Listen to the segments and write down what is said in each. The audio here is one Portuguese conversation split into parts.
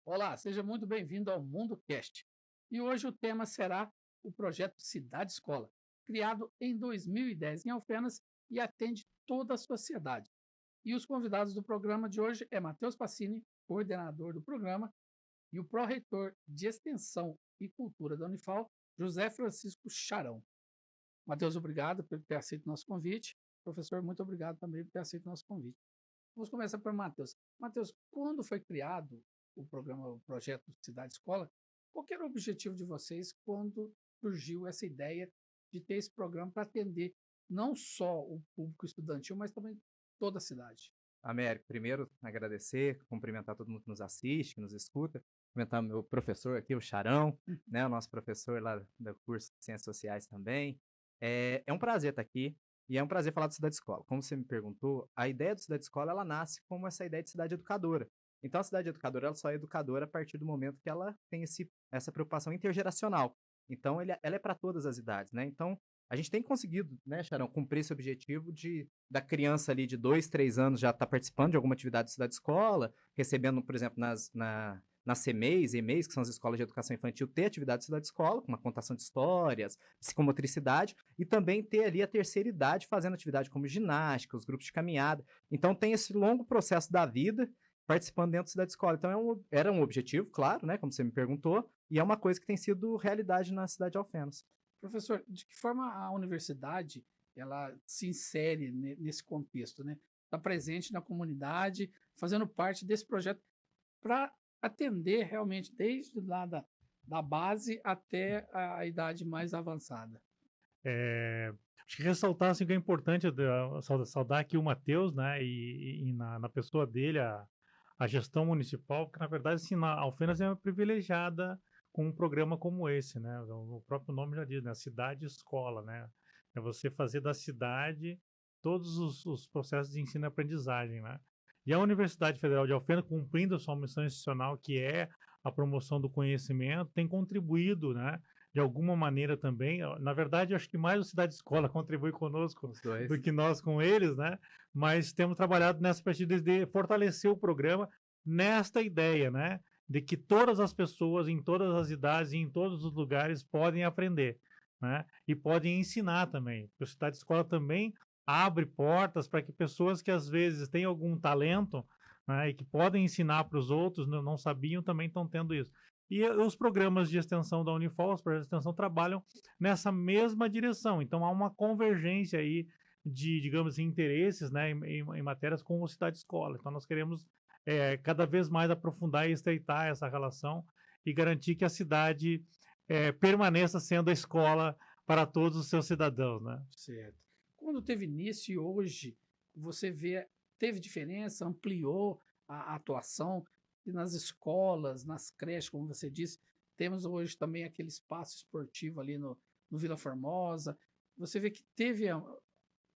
Olá, seja muito bem-vindo ao Mundo Cast. E hoje o tema será o projeto Cidade Escola, criado em 2010 em Alfenas e atende toda a sociedade. E os convidados do programa de hoje é Matheus Passini, coordenador do programa, e o pró-reitor de Extensão e Cultura da Unifal, José Francisco Charão. Matheus, obrigado por ter aceito o nosso convite. Professor, muito obrigado também por ter aceito o nosso convite. Vamos começar por Matheus. Matheus, quando foi criado o programa, o projeto Cidade Escola, qual que era o objetivo de vocês quando surgiu essa ideia de ter esse programa para atender não só o público estudantil, mas também toda a cidade? Américo, primeiro agradecer, cumprimentar todo mundo que nos assiste, que nos escuta, cumprimentar meu professor aqui, o Charão, né, o nosso professor lá do curso de Ciências Sociais também. É um prazer estar aqui e é um prazer falar do Cidade Escola. Como você me perguntou, a ideia do Cidade Escola, ela nasce como essa ideia de cidade educadora. Então, a cidade educadora, ela só é educadora a partir do momento que ela tem essa preocupação intergeracional. Então, ela é para todas as idades, né? Então, a gente tem conseguido, né, Charão, cumprir esse objetivo da criança ali de 2, 3 anos já estar participando de alguma atividade de cidade escola, recebendo, por exemplo, nas CMEIs, EMEIs, que são as escolas de educação infantil, ter atividade de cidade escola, com uma contação de histórias, psicomotricidade, e também ter ali a terceira idade fazendo atividade como ginástica, os grupos de caminhada. Então tem esse longo processo da vida participando dentro da cidade escola. Então era um objetivo, claro, né, como você me perguntou, e é uma coisa que tem sido realidade na cidade de Alfenas. Professor, de que forma a universidade ela se insere nesse contexto, né? Está presente na comunidade, fazendo parte desse projeto para atender realmente desde lá da base até a idade mais avançada. É, acho que ressaltar assim, que é importante saudar aqui o Matheus, né, e na pessoa dele, a gestão municipal, que na verdade assim, a Alfenas é privilegiada com um programa como esse, né, o próprio nome já diz, né, cidade escola, né, é você fazer da cidade todos os processos de ensino e aprendizagem, né. E a Universidade Federal de Alfenas, cumprindo a sua missão institucional, que é a promoção do conhecimento, tem contribuído, né, de alguma maneira também. Na verdade, eu acho que mais o Cidade Escola contribui conosco Os dois. do que nós com eles, né? Mas temos trabalhado nessa partida de fortalecer o programa nesta ideia, né? De que todas as pessoas, em todas as idades e em todos os lugares, podem aprender, né? E podem ensinar também. O Cidade Escola também abre portas para que pessoas que às vezes têm algum talento, né, e que podem ensinar para os outros, não sabiam, também estão tendo isso. E os programas de extensão da Unifol, os projetos de extensão, trabalham nessa mesma direção. Então, há uma convergência aí de, digamos assim, interesses, né, em matérias com o Cidade Escola. Então, nós queremos cada vez mais aprofundar e estreitar essa relação e garantir que a cidade permaneça sendo a escola para todos os seus cidadãos, né? Certo. Quando teve início e hoje, você vê, teve diferença, ampliou a atuação e nas escolas, nas creches, como você disse, temos hoje também aquele espaço esportivo ali no Vila Formosa. Você vê que teve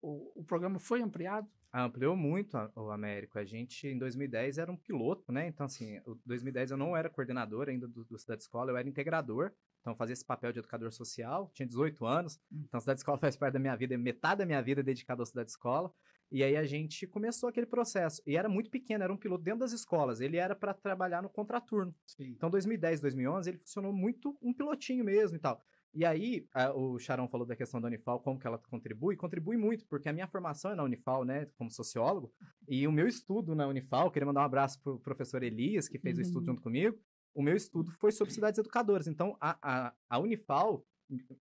o programa foi ampliado? Ampliou muito o Américo. A gente, em 2010, era um piloto, né? Então, assim, em 2010 eu não era coordenador ainda do Cidade Escola, eu era integrador. Então, eu fazia esse papel de educador social, tinha 18 anos. Hum. Então, a Cidade Escola faz parte da minha vida, metade da minha vida é dedicada à Cidade Escola. E aí a gente começou aquele processo. E era muito pequeno, era um piloto dentro das escolas. Ele era para trabalhar no contraturno. Sim. Então, 2010, 2011, ele funcionou muito um pilotinho mesmo e tal. E aí, o Charão falou da questão da Unifal, como que ela contribui. Contribui muito, porque a minha formação é na Unifal, né, como sociólogo, e o meu estudo na Unifal, queria mandar um abraço pro professor Elias, que fez o estudo junto comigo, o meu estudo foi sobre cidades educadoras. Então, a Unifal,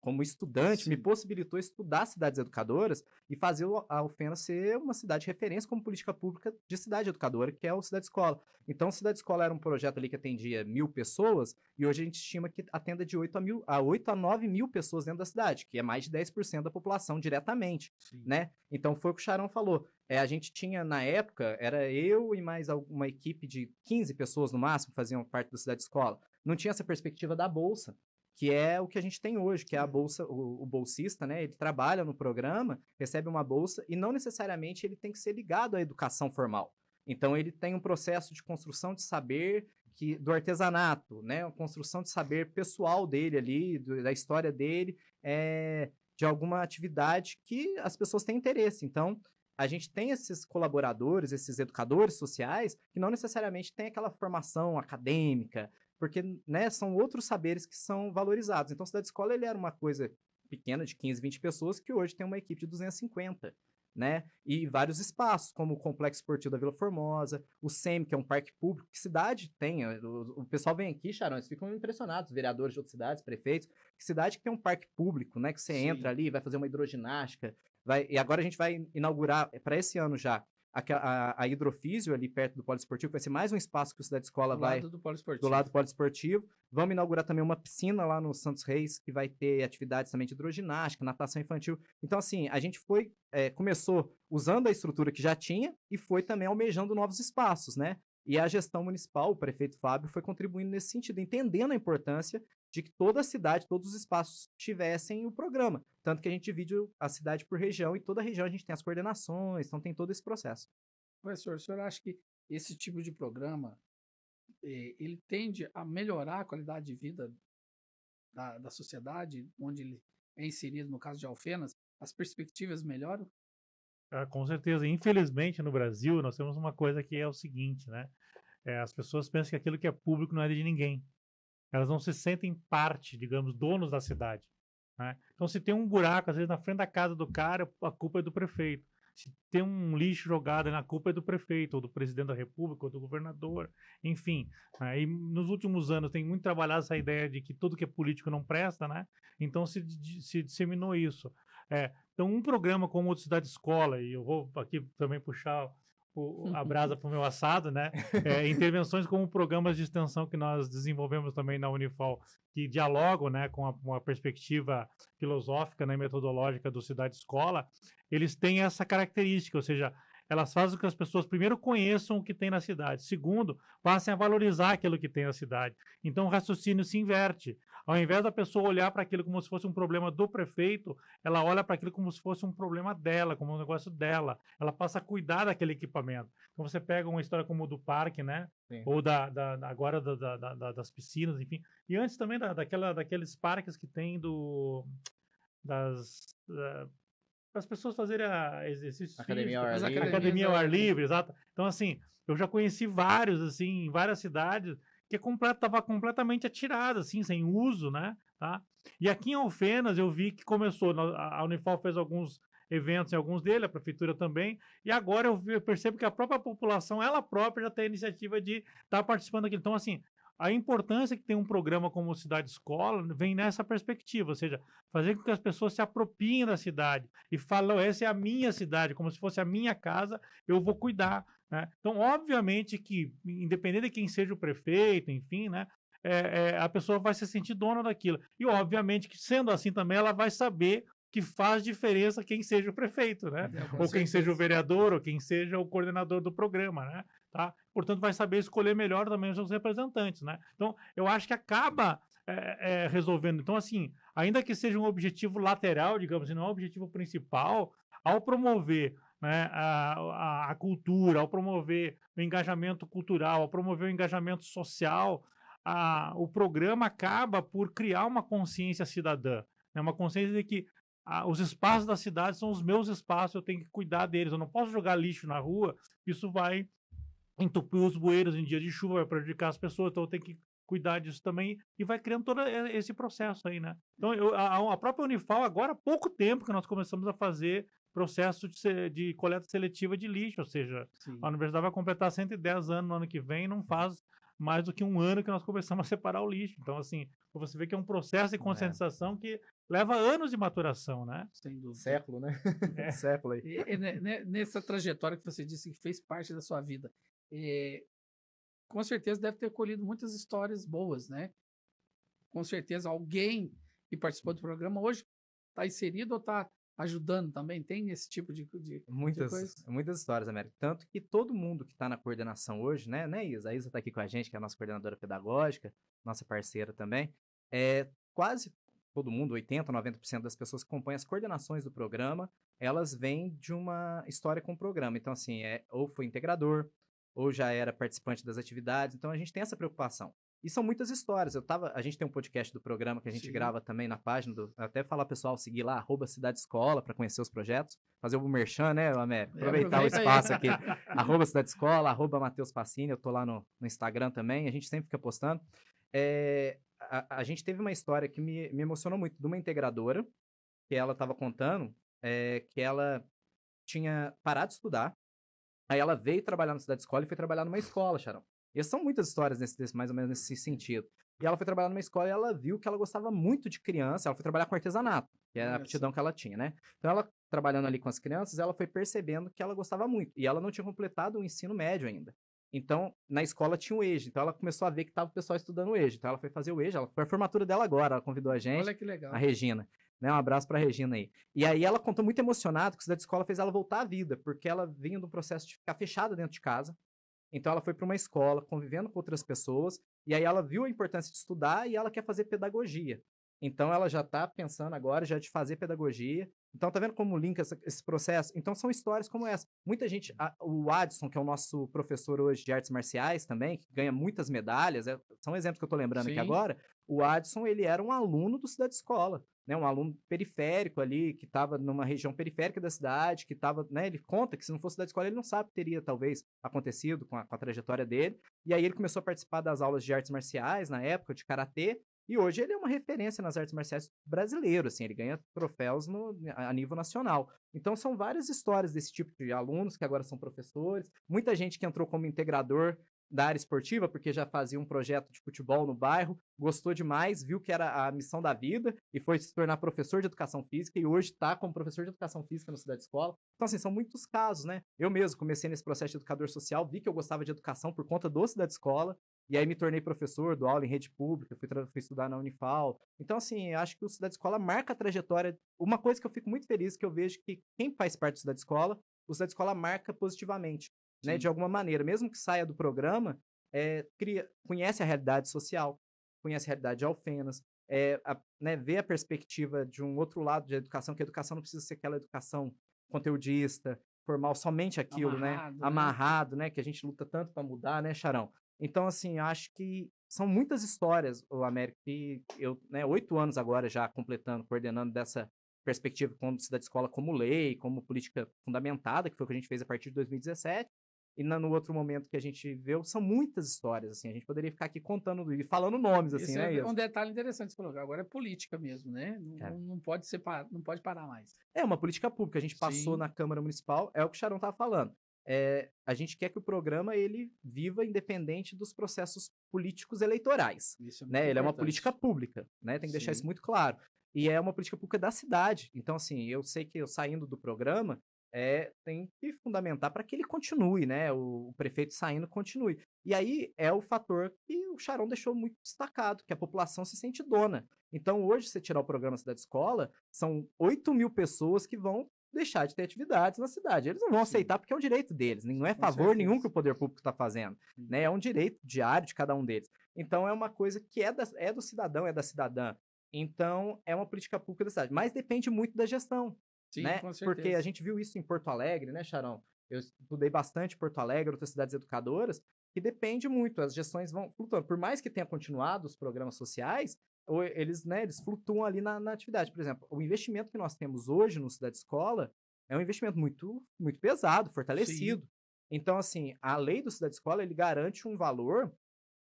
como estudante, me Sim. possibilitou estudar cidades educadoras e fazer a Alfenas ser uma cidade de referência como política pública de cidade educadora, que é o Cidade Escola. Então, Cidade Escola era um projeto ali que atendia 1.000 pessoas, e hoje a gente estima que atenda de 8 a 9 mil pessoas dentro da cidade, que é mais de 10% da população diretamente, Sim. né? Então, foi o que o Charão falou. A gente tinha, na época, era eu e mais uma equipe de 15 pessoas no máximo, que faziam parte da Cidade Escola. Não tinha essa perspectiva da bolsa, que é o que a gente tem hoje, que é a bolsa, o bolsista, né? Ele trabalha no programa, recebe uma bolsa e não necessariamente ele tem que ser ligado à educação formal. Então ele tem um processo de construção de saber do artesanato, né? Uma construção de saber pessoal dele ali, da história dele, de alguma atividade que as pessoas têm interesse. Então a gente tem esses colaboradores, esses educadores sociais, que não necessariamente têm aquela formação acadêmica, porque, né, são outros saberes que são valorizados. Então, a Cidade Escola, ele era uma coisa pequena, de 15, 20 pessoas, que hoje tem uma equipe de 250, né? E vários espaços, como o Complexo Esportivo da Vila Formosa, o SEM, que é um parque público. Que cidade tem? O pessoal vem aqui, Charão, eles ficam impressionados, vereadores de outras cidades, prefeitos. Que cidade que tem um parque público, né? Que você entra ali, vai fazer uma hidroginástica. E agora a gente vai inaugurar, para esse ano já, a hidrofísio ali perto do Poliesportivo, que vai ser mais um espaço que o Cidade Escola Do vai... lado do Poliesportivo. Do lado do Poliesportivo. Vamos inaugurar também uma piscina lá no Santos Reis, que vai ter atividades também de hidroginástica, natação infantil. Então, assim, a gente começou usando a estrutura que já tinha e foi também almejando novos espaços, né? E a gestão municipal, o prefeito Fábio, foi contribuindo nesse sentido, entendendo a importância de que toda a cidade, todos os espaços tivessem o programa. Tanto que a gente divide a cidade por região e toda região a gente tem as coordenações, então tem todo esse processo. Professor, o senhor acha que esse tipo de programa ele tende a melhorar a qualidade de vida da sociedade onde ele é inserido, no caso de Alfenas? As perspectivas melhoram? Com certeza. Infelizmente, no Brasil, nós temos uma coisa que é o seguinte, né? As pessoas pensam que aquilo que é público não é de ninguém. Elas não se sentem parte, digamos, donos da cidade, né? Então, se tem um buraco, às vezes, na frente da casa do cara, a culpa é do prefeito. Se tem um lixo jogado, a culpa é do prefeito, ou do presidente da república, ou do governador, enfim. Né? E nos últimos anos tem muito trabalhado essa ideia de que tudo que é político não presta, né? Então se disseminou isso. Então um programa como o Cidade Escola, e eu vou aqui também puxar a brasa para o meu assado, né? Intervenções como programas de extensão que nós desenvolvemos também na Unifal, que dialogam, né, com uma perspectiva filosófica, né, metodológica do Cidade Escola, eles têm essa característica, ou seja, elas fazem com que as pessoas, primeiro, conheçam o que tem na cidade. Segundo, passem a valorizar aquilo que tem na cidade. Então, o raciocínio se inverte. Ao invés da pessoa olhar para aquilo como se fosse um problema do prefeito, ela olha para aquilo como se fosse um problema dela, como um negócio dela. Ela passa a cuidar daquele equipamento. Então, você pega uma história como o do parque, né? Sim. Ou agora das piscinas, enfim. E antes também daqueles parques que tem para as pessoas fazerem exercícios Academia físicos, academia ao ar livre, exato. Então, assim, eu já conheci vários, assim, em várias cidades, que estava completamente atirado, assim, sem uso, né? Tá? E aqui em Alfenas, eu vi que começou, a Unifal fez alguns eventos em alguns deles, a prefeitura também, e agora eu percebo que a própria população, ela própria já tem a iniciativa de estar participando daquilo. Então, assim, a importância que tem um programa como Cidade Escola vem nessa perspectiva, ou seja, fazer com que as pessoas se apropriem da cidade e falem, essa é a minha cidade, como se fosse a minha casa, eu vou cuidar, né? Então, obviamente que, independente de quem seja o prefeito, enfim, né, a pessoa vai se sentir dona daquilo. E, obviamente, que sendo assim também, ela vai saber que faz diferença quem seja o prefeito, né? Ou quem seja o vereador, ou quem seja o coordenador do programa, né? Tá? Portanto, vai saber escolher melhor também os seus representantes, né? Então, eu acho que acaba resolvendo. Então, assim, ainda que seja um objetivo lateral, digamos, e não é um objetivo principal, ao promover, né, a cultura, ao promover o engajamento cultural, ao promover o engajamento social, o programa acaba por criar uma consciência cidadã, né? Uma consciência de que os espaços da cidade são os meus espaços, eu tenho que cuidar deles, eu não posso jogar lixo na rua, isso vai entupir os bueiros em dia de chuva, vai prejudicar as pessoas, então eu tenho que cuidar disso também, e vai criando todo esse processo aí, né? Então, a própria Unifal, agora há pouco tempo que nós começamos a fazer processo de coleta seletiva de lixo, ou seja, sim, a universidade vai completar 110 anos no ano que vem, não faz mais do que um ano que nós começamos a separar o lixo. Então, assim, você vê que é um processo de conscientização que leva anos de maturação, né? Sem dúvida. Século, né? Século aí. Nessa trajetória que você disse que fez parte da sua vida, com certeza deve ter colhido muitas histórias boas, né? Com certeza alguém que participou do programa hoje está inserido ou está ajudando também? Tem esse tipo de coisa? Muitas histórias, América. Tanto que todo mundo que está na coordenação hoje, né, Isa? A Isa está aqui com a gente, que é a nossa coordenadora pedagógica, nossa parceira também. Quase todo mundo, 80%, 90% das pessoas que compõem as coordenações do programa, elas vêm de uma história com o programa. Então, assim, ou foi integrador, ou já era participante das atividades. Então, a gente tem essa preocupação E são muitas histórias. A gente tem um podcast do programa que a gente Sim. grava também na página até falar pessoal seguir lá, @Cidade Escola, para conhecer os projetos. Fazer o merchan, né, Américo? Aproveitar o Aproveita aí. espaço aqui. @Cidade Escola, @Matheus Pacini, eu tô lá no Instagram também, a gente sempre fica postando. A gente teve uma história que me emocionou muito, de uma integradora, que ela estava contando, que ela tinha parado de estudar, aí ela veio trabalhar na Cidade Escola e foi trabalhar numa escola, Charão. E são muitas histórias mais ou menos nesse sentido. E ela foi trabalhar numa escola e ela viu que ela gostava muito de criança, ela foi trabalhar com artesanato, que era a Olha aptidão só. que ela tinha, né? Então ela, trabalhando ali com as crianças, ela foi percebendo que ela gostava muito. E ela não tinha completado o ensino médio ainda. Então, na escola tinha o EJA. Então ela começou a ver que estava o pessoal estudando o EJA. Então ela foi fazer o EJA, foi a formatura dela agora, ela convidou a gente, Olha que a legal. Regina. Né? Um abraço pra Regina aí. E aí ela contou muito emocionada que a Cidade Escola fez ela voltar à vida, porque ela vinha de um processo de ficar fechada dentro de casa. Então ela foi para uma escola, convivendo com outras pessoas, e aí ela viu a importância de estudar e ela quer fazer pedagogia. Então ela já está pensando agora já de fazer pedagogia. Então tá vendo como linka esse processo? Então são histórias como essa. Muita gente, o Adson, que é o nosso professor hoje de artes marciais também, que ganha muitas medalhas, são exemplos que eu estou lembrando aqui Sim. agora. O Adson, ele era um aluno do Cidade Escola, né? Um aluno periférico ali, que estava numa região periférica da cidade, que estava, né? Ele conta que se não fosse Cidade Escola, ele não sabe o que teria talvez acontecido com a trajetória dele. E aí ele começou a participar das aulas de artes marciais na época, de karatê, e hoje ele é uma referência nas artes marciais brasileiro, assim, ele ganha troféus a nível nacional. Então são várias histórias desse tipo de alunos que agora são professores, muita gente que entrou como integrador da área esportiva, porque já fazia um projeto de futebol no bairro, gostou demais, viu que era a missão da vida e foi se tornar professor de educação física e hoje está como professor de educação física na Cidade Escola. Então, assim, são muitos casos, né? Eu mesmo comecei nesse processo de educador social, vi que eu gostava de educação por conta do Cidade Escola, e aí me tornei professor, dou aula em rede pública, fui estudar na Unifal. Então, assim, eu acho que o Cidade Escola marca a trajetória. Uma coisa que eu fico muito feliz, que eu vejo que quem faz parte do Cidade Escola, o Cidade Escola marca positivamente, né? De alguma maneira. Mesmo que saia do programa, conhece a realidade social, conhece a realidade de Alfenas, né, vê a perspectiva de um outro lado de educação, que a educação não precisa ser aquela educação conteudista, formal, somente aquilo, né? Amarrado, né? Amarrado, né? Que a gente luta tanto para mudar, né, Charão? Então, assim, eu acho que são muitas histórias, o Américo, que eu, né, 8 anos agora já completando, coordenando dessa perspectiva como Cidade Escola como lei, como política fundamentada, que foi o que a gente fez a partir de 2017, e no outro momento que a gente viu, são muitas histórias, assim, a gente poderia ficar aqui contando e falando nomes, assim, Esse né, é um Ilson? detalhe interessante que você falou. Agora é política mesmo, né? É. Não pode não pode parar mais. É uma política pública, a gente passou Sim. na Câmara Municipal, é o que o Charão estava falando. A gente quer que o programa ele viva independente dos processos políticos eleitorais, Isso é muito né? Ele é uma importante. política pública, né? Tem que deixar Sim. isso muito claro. E é uma política pública da cidade. Então, assim, eu sei que eu saindo do programa, tem que fundamentar para que ele continue, né? O prefeito saindo continue. E aí é o fator que o Charão deixou muito destacado, que a população se sente dona. Então, hoje, você tirar o programa Cidade Escola, são 8.000 pessoas que vão deixar de ter atividades na cidade. Eles não vão Sim. aceitar porque é um direito deles, não é Com favor nenhum certeza. que o poder público está fazendo, Sim. né? É um direito diário de cada um deles. Então é uma coisa que é do cidadão, é da cidadã. Então é uma política pública da cidade, mas depende muito da gestão, Sim, né? com Porque a certeza. gente viu isso em Porto Alegre, né, Charão? Eu estudei bastante em Porto Alegre, outras cidades educadoras, que depende muito, as gestões vão flutuando. Por mais que tenha continuado os programas sociais, eles flutuam ali na atividade. Por exemplo, o investimento que nós temos hoje no Cidade Escola é um investimento muito, muito pesado, fortalecido. Sim. Então, assim, a lei do Cidade Escola, ele garante um valor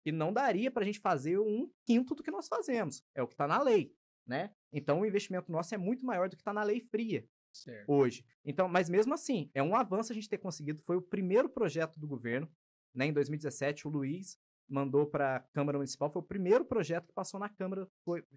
que não daria para a gente fazer 1/5 do que nós fazemos. É o que está na lei, né? Então, o investimento nosso é muito maior do que está na lei fria Certo. hoje. Então, mas mesmo assim, é um avanço a gente ter conseguido. Foi o primeiro projeto do governo, né? Em 2017, o Luiz mandou para a Câmara Municipal, foi o primeiro projeto que passou na Câmara,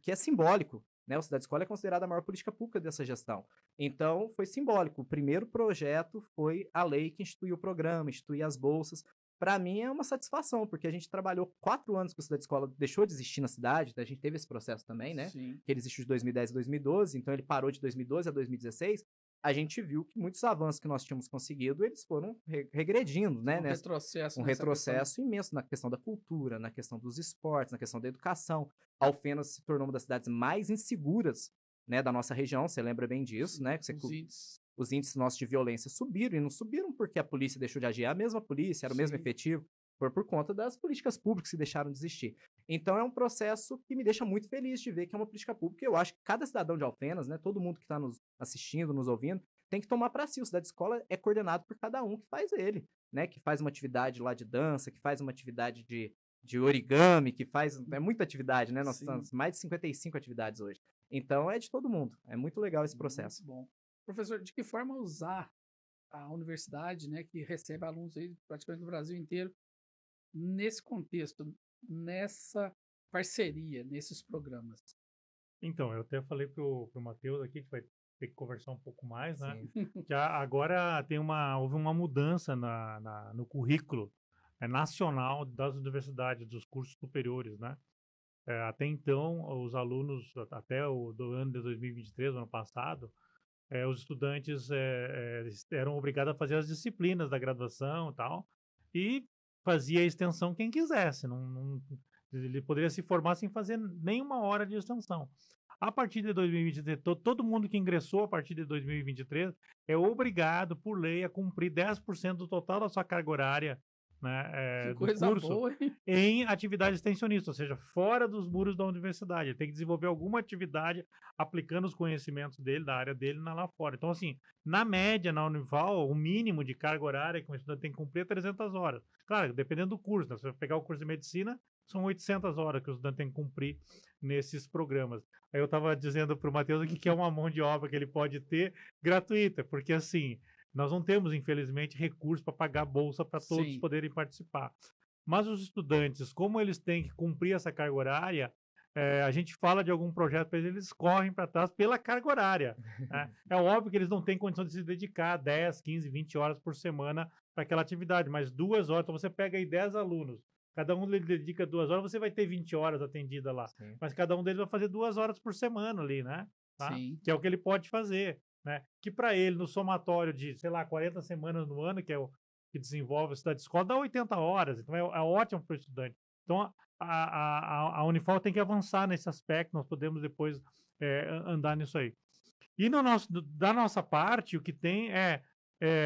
que é simbólico, né? O Cidade Escola é considerada a maior política pública dessa gestão. Então, foi simbólico. O primeiro projeto foi a lei que instituiu o programa, instituiu as bolsas. Para mim é uma satisfação, porque a gente trabalhou 4 anos que o Cidade Escola deixou de existir na cidade, a gente teve esse processo também, né? Sim. Que ele existiu de 2010 a 2012, então ele parou de 2012 a 2016. A gente viu que muitos avanços que nós tínhamos conseguido, eles foram regredindo, né? Um retrocesso Um nessa retrocesso imenso na questão da cultura, na questão dos esportes, na questão da educação. Alfenas se tornou uma das cidades mais inseguras, né, da nossa região, você lembra bem disso, né? Que os índices nossos de violência subiram, e não subiram porque a polícia deixou de agir, é a mesma polícia, era o mesmo Sim. efetivo, Foi por conta das políticas públicas que deixaram de existir. Então, é um processo que me deixa muito feliz de ver que é uma política pública. Eu acho que cada cidadão de Alfenas, né, todo mundo que está nos assistindo, nos ouvindo, tem que tomar para si. O Cidade Escola é coordenado por cada um que faz ele, né? Que faz uma atividade lá de dança, que faz uma atividade de origami, que faz. É muita atividade, né? Nós Sim. temos mais de 55 atividades hoje. Então, é de todo mundo. É muito legal esse processo. Muito bom. Professor, de que forma usar a universidade, né, que recebe alunos aí praticamente do Brasil inteiro, nesse contexto, nessa parceria, nesses programas? Então, eu até falei pro Matheus aqui que vai ter que conversar um pouco mais, né? Sim. Que agora houve uma mudança no currículo nacional das universidades, dos cursos superiores, né? Até então, os alunos, até o do ano de 2023, ano passado, os estudantes eram obrigados a fazer as disciplinas da graduação e tal, e fazia a extensão quem quisesse. Ele poderia se formar sem fazer nenhuma hora de extensão. A partir de 2023, todo mundo que ingressou a partir de 2023 é obrigado, por lei, a cumprir 10% do total da sua carga horária, né, Que do coisa curso boa, hein? em atividade extensionista, ou seja, fora dos muros da universidade. Ele tem que desenvolver alguma atividade aplicando os conhecimentos dele, da área dele, lá fora. Então, assim, na média, na Unival, o mínimo de carga horária que o estudante tem que cumprir é 300 horas. Claro, dependendo do curso, né? Se você pegar o curso de medicina, são 800 horas que o estudante tem que cumprir nesses programas. Aí eu estava dizendo para o Matheus aqui que é uma mão de obra que ele pode ter gratuita, porque assim, nós não temos, infelizmente, recursos para pagar bolsa para todos Sim. poderem participar. Mas os estudantes, como eles têm que cumprir essa carga horária, a gente fala de algum projeto para eles, eles correm para trás pela carga horária, né? É óbvio que eles não têm condição de se dedicar 10, 15, 20 horas por semana para aquela atividade, mas 2 horas, então você pega aí 10 alunos, cada um lhe dedica 2 horas, você vai ter 20 horas atendida lá, Sim. mas cada um deles vai fazer 2 horas por semana ali, né? Tá? Sim. Que é o que ele pode fazer, né? Que para ele, no somatório de, sei lá, 40 semanas no ano, que é o que desenvolve a cidade de escola, dá 80 horas, então é ótimo para o estudante. Então, a Unifal tem que avançar nesse aspecto, nós podemos depois andar nisso aí. E da nossa parte, o que tem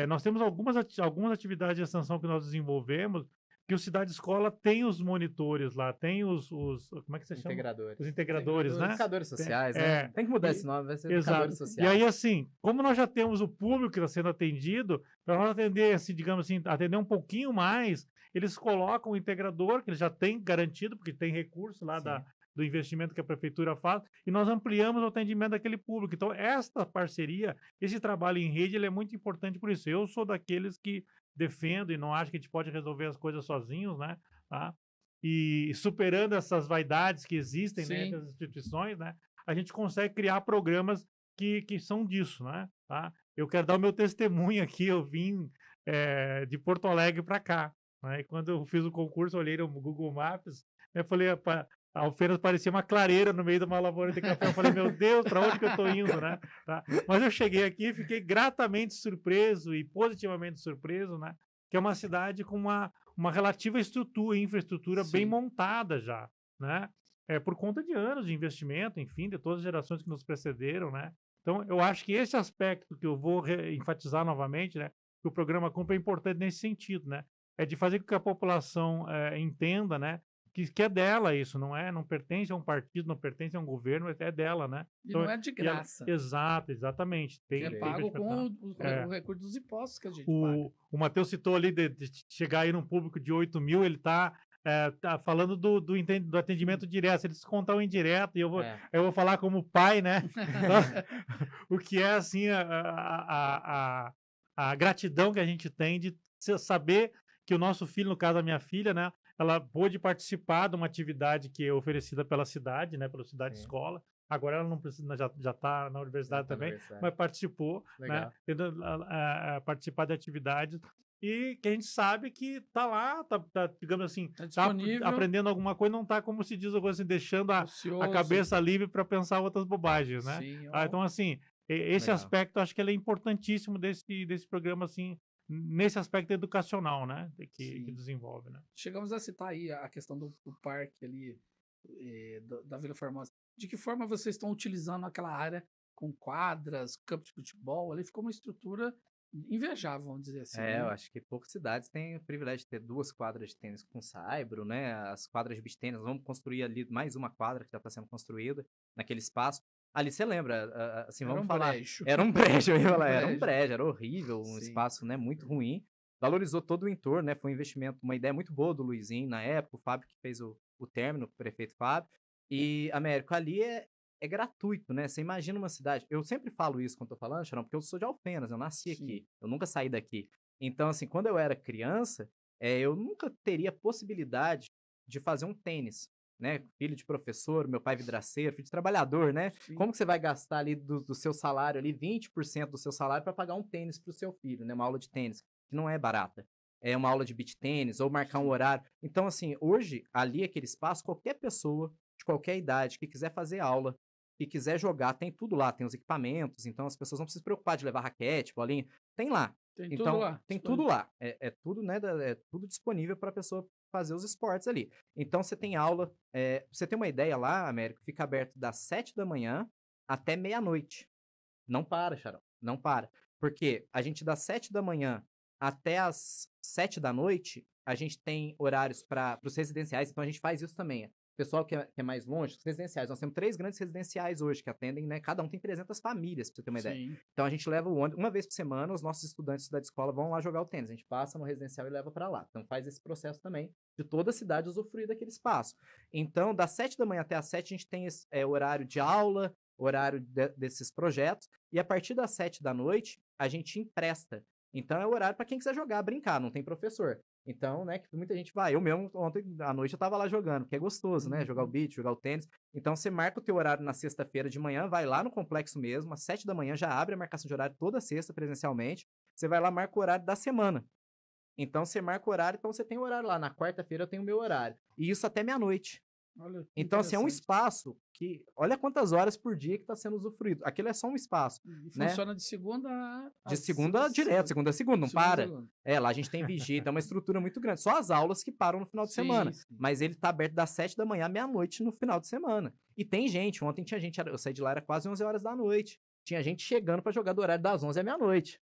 nós temos algumas atividades de extensão que nós desenvolvemos, que o Cidade Escola tem os monitores lá, tem como é que você chama? Integradores. Os integradores, né? Educadores sociais, Tem, né? Tem que mudar esse nome, vai ser educadores exato. sociais. E aí, assim, como nós já temos o público que está sendo atendido, para nós atender, assim, digamos assim, atender um pouquinho mais, eles colocam o integrador, que eles já têm garantido, porque tem recurso lá Sim. do investimento que a prefeitura faz, e nós ampliamos o atendimento daquele público. Então, esta parceria, esse trabalho em rede, ele é muito importante por isso. Eu sou daqueles que defendo e não acho que a gente pode resolver as coisas sozinhos, né? Tá? E superando essas vaidades que existem, né, entre as instituições, né, a gente consegue criar programas que são disso, né? Tá? Eu quero dar o meu testemunho aqui, eu vim de Porto Alegre para cá, né? E quando eu fiz o concurso, eu olhei no Google Maps, eu falei, a Alfenas parecia uma clareira no meio de uma lavoura de café. Eu falei, meu Deus, para onde que eu estou indo, né? Tá? Mas eu cheguei aqui e fiquei gratamente surpreso e positivamente surpreso, né? Que é uma cidade com uma relativa infraestrutura bem montada já, né? Por conta de anos de investimento, enfim, de todas as gerações que nos precederam, né? Então, eu acho que esse aspecto que eu vou enfatizar novamente, né? Que o programa cumpre é importante nesse sentido, né? É de fazer com que a população entenda, né? Que é dela isso, não pertence a um partido, não pertence a um governo, é dela, né? E Então, não é de graça. Exato, exatamente. É pago com o recurso dos impostos que a gente paga. O Matheus citou ali de chegar aí num público de 8 mil, ele está falando do atendimento direto. Se ele descontar o indireto, e eu vou falar como pai, né? O que é assim a gratidão que a gente tem de saber que o nosso filho, no caso a minha filha, né? Ela pôde participar de uma atividade que é oferecida pela cidade, né? Pela cidade escola. Agora ela não precisa, já está na universidade também, mas participou, né? Tendo participar de atividades e que a gente sabe que está lá, digamos assim, tá aprendendo alguma coisa, não está, como se diz, assim, deixando a cabeça livre para pensar outras bobagens, né? Sim, então, assim, esse aspecto acho que ele é importantíssimo desse programa, assim, nesse aspecto educacional, né? Que desenvolve, né? Chegamos a citar aí a questão do parque ali, da Vila Formosa. De que forma vocês estão utilizando aquela área com quadras, campo de futebol? Ali ficou uma estrutura invejável, vamos dizer assim, Eu né? acho que poucas cidades têm o privilégio de ter 2 quadras de tênis com saibro, né, as quadras de beach tênis, vamos construir ali mais uma quadra que já está sendo construída naquele espaço. Ali você lembra, assim, Era vamos um falar, brejo, era um brejo, eu ia um falar, era um brejo. brejo, era horrível, um Sim, espaço, né, muito ruim, valorizou todo o entorno, né, foi um investimento, uma ideia muito boa do Luizinho na época, o Fábio que fez o término, o prefeito Fábio, e, Américo, ali é gratuito, né, você imagina uma cidade, eu sempre falo isso quando tô falando, Xarão, porque eu sou de Alfenas, eu nasci sim, aqui, eu nunca saí daqui. Então, assim, quando eu era criança, eu nunca teria possibilidade de fazer um tênis, né? Filho de professor, meu pai vidraceiro, filho de trabalhador, né? sim, Como que você vai gastar ali do seu salário, ali 20% do seu salário para pagar um tênis para o seu filho, né? Uma aula de tênis, que não é barata. É uma aula de beach tênis ou marcar um sim. horário. Então, assim, hoje, ali, aquele espaço, qualquer pessoa de qualquer idade que quiser fazer aula, que quiser jogar, tem tudo lá, tem os equipamentos, então as pessoas não precisam se preocupar de levar raquete, bolinha, tem lá. Tem tudo Então, lá tem tudo disponível. lá. É tudo, né? É tudo disponível para a pessoa fazer os esportes ali. Então, você tem aula. Pra você ter uma ideia lá, Américo, fica aberto das 7 da manhã até meia-noite. Não para, Xarão. Não para. Porque a gente das 7 da manhã até as 7 da noite, a gente tem horários para os residenciais, então a gente faz isso também. Pessoal que é mais longe, os residenciais. Nós temos 3 grandes residenciais hoje que atendem, né? Cada um tem 300 famílias, pra você ter uma ideia. Sim, Então a gente leva o ônibus, uma vez por semana, os nossos estudantes da escola vão lá jogar o tênis. A gente passa no residencial e leva para lá. Então faz esse processo também de toda a cidade usufruir daquele espaço. Então, das 7 da manhã até as 7, a gente tem esse horário de aula, horário desses projetos, e a partir das 7 da noite, a gente empresta. Então é o horário para quem quiser jogar, brincar, não tem professor. Então, né, que muita gente vai. Eu mesmo, ontem à noite, eu tava lá jogando, que é gostoso, né? Jogar o uhum, beach, jogar o tênis. Então, você marca o teu horário na sexta-feira de manhã, vai lá no complexo mesmo, às 7 da manhã, já abre a marcação de horário toda sexta, presencialmente. Você vai lá, marca o horário da semana. Então, você marca o horário, então você tem o horário lá. Na quarta-feira eu tenho o meu horário. E isso até meia-noite. olha que Então, assim, é um interessante. espaço que, olha quantas horas por dia que está sendo usufruído. Aquilo é só um espaço, E né? funciona de segunda De a segunda direto, segunda. segunda a segunda, não Segunda a para. segunda. Lá a gente tem vigia, então é uma estrutura muito grande. Só as aulas que param no final de Sim, semana. sim. Mas ele tá aberto das 7 da manhã à meia-noite no final de semana. E tem gente, ontem tinha gente, eu saí de lá, era quase 11 horas da noite. Tinha gente chegando para jogar do horário das 11 à meia-noite.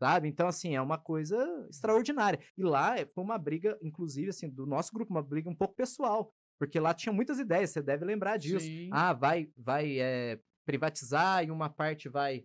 Sabe? Então, assim, é uma coisa extraordinária. E lá foi uma briga, inclusive, assim, do nosso grupo, uma briga um pouco pessoal. Porque lá tinha muitas ideias, você deve lembrar disso. Sim, Ah, vai privatizar e uma parte vai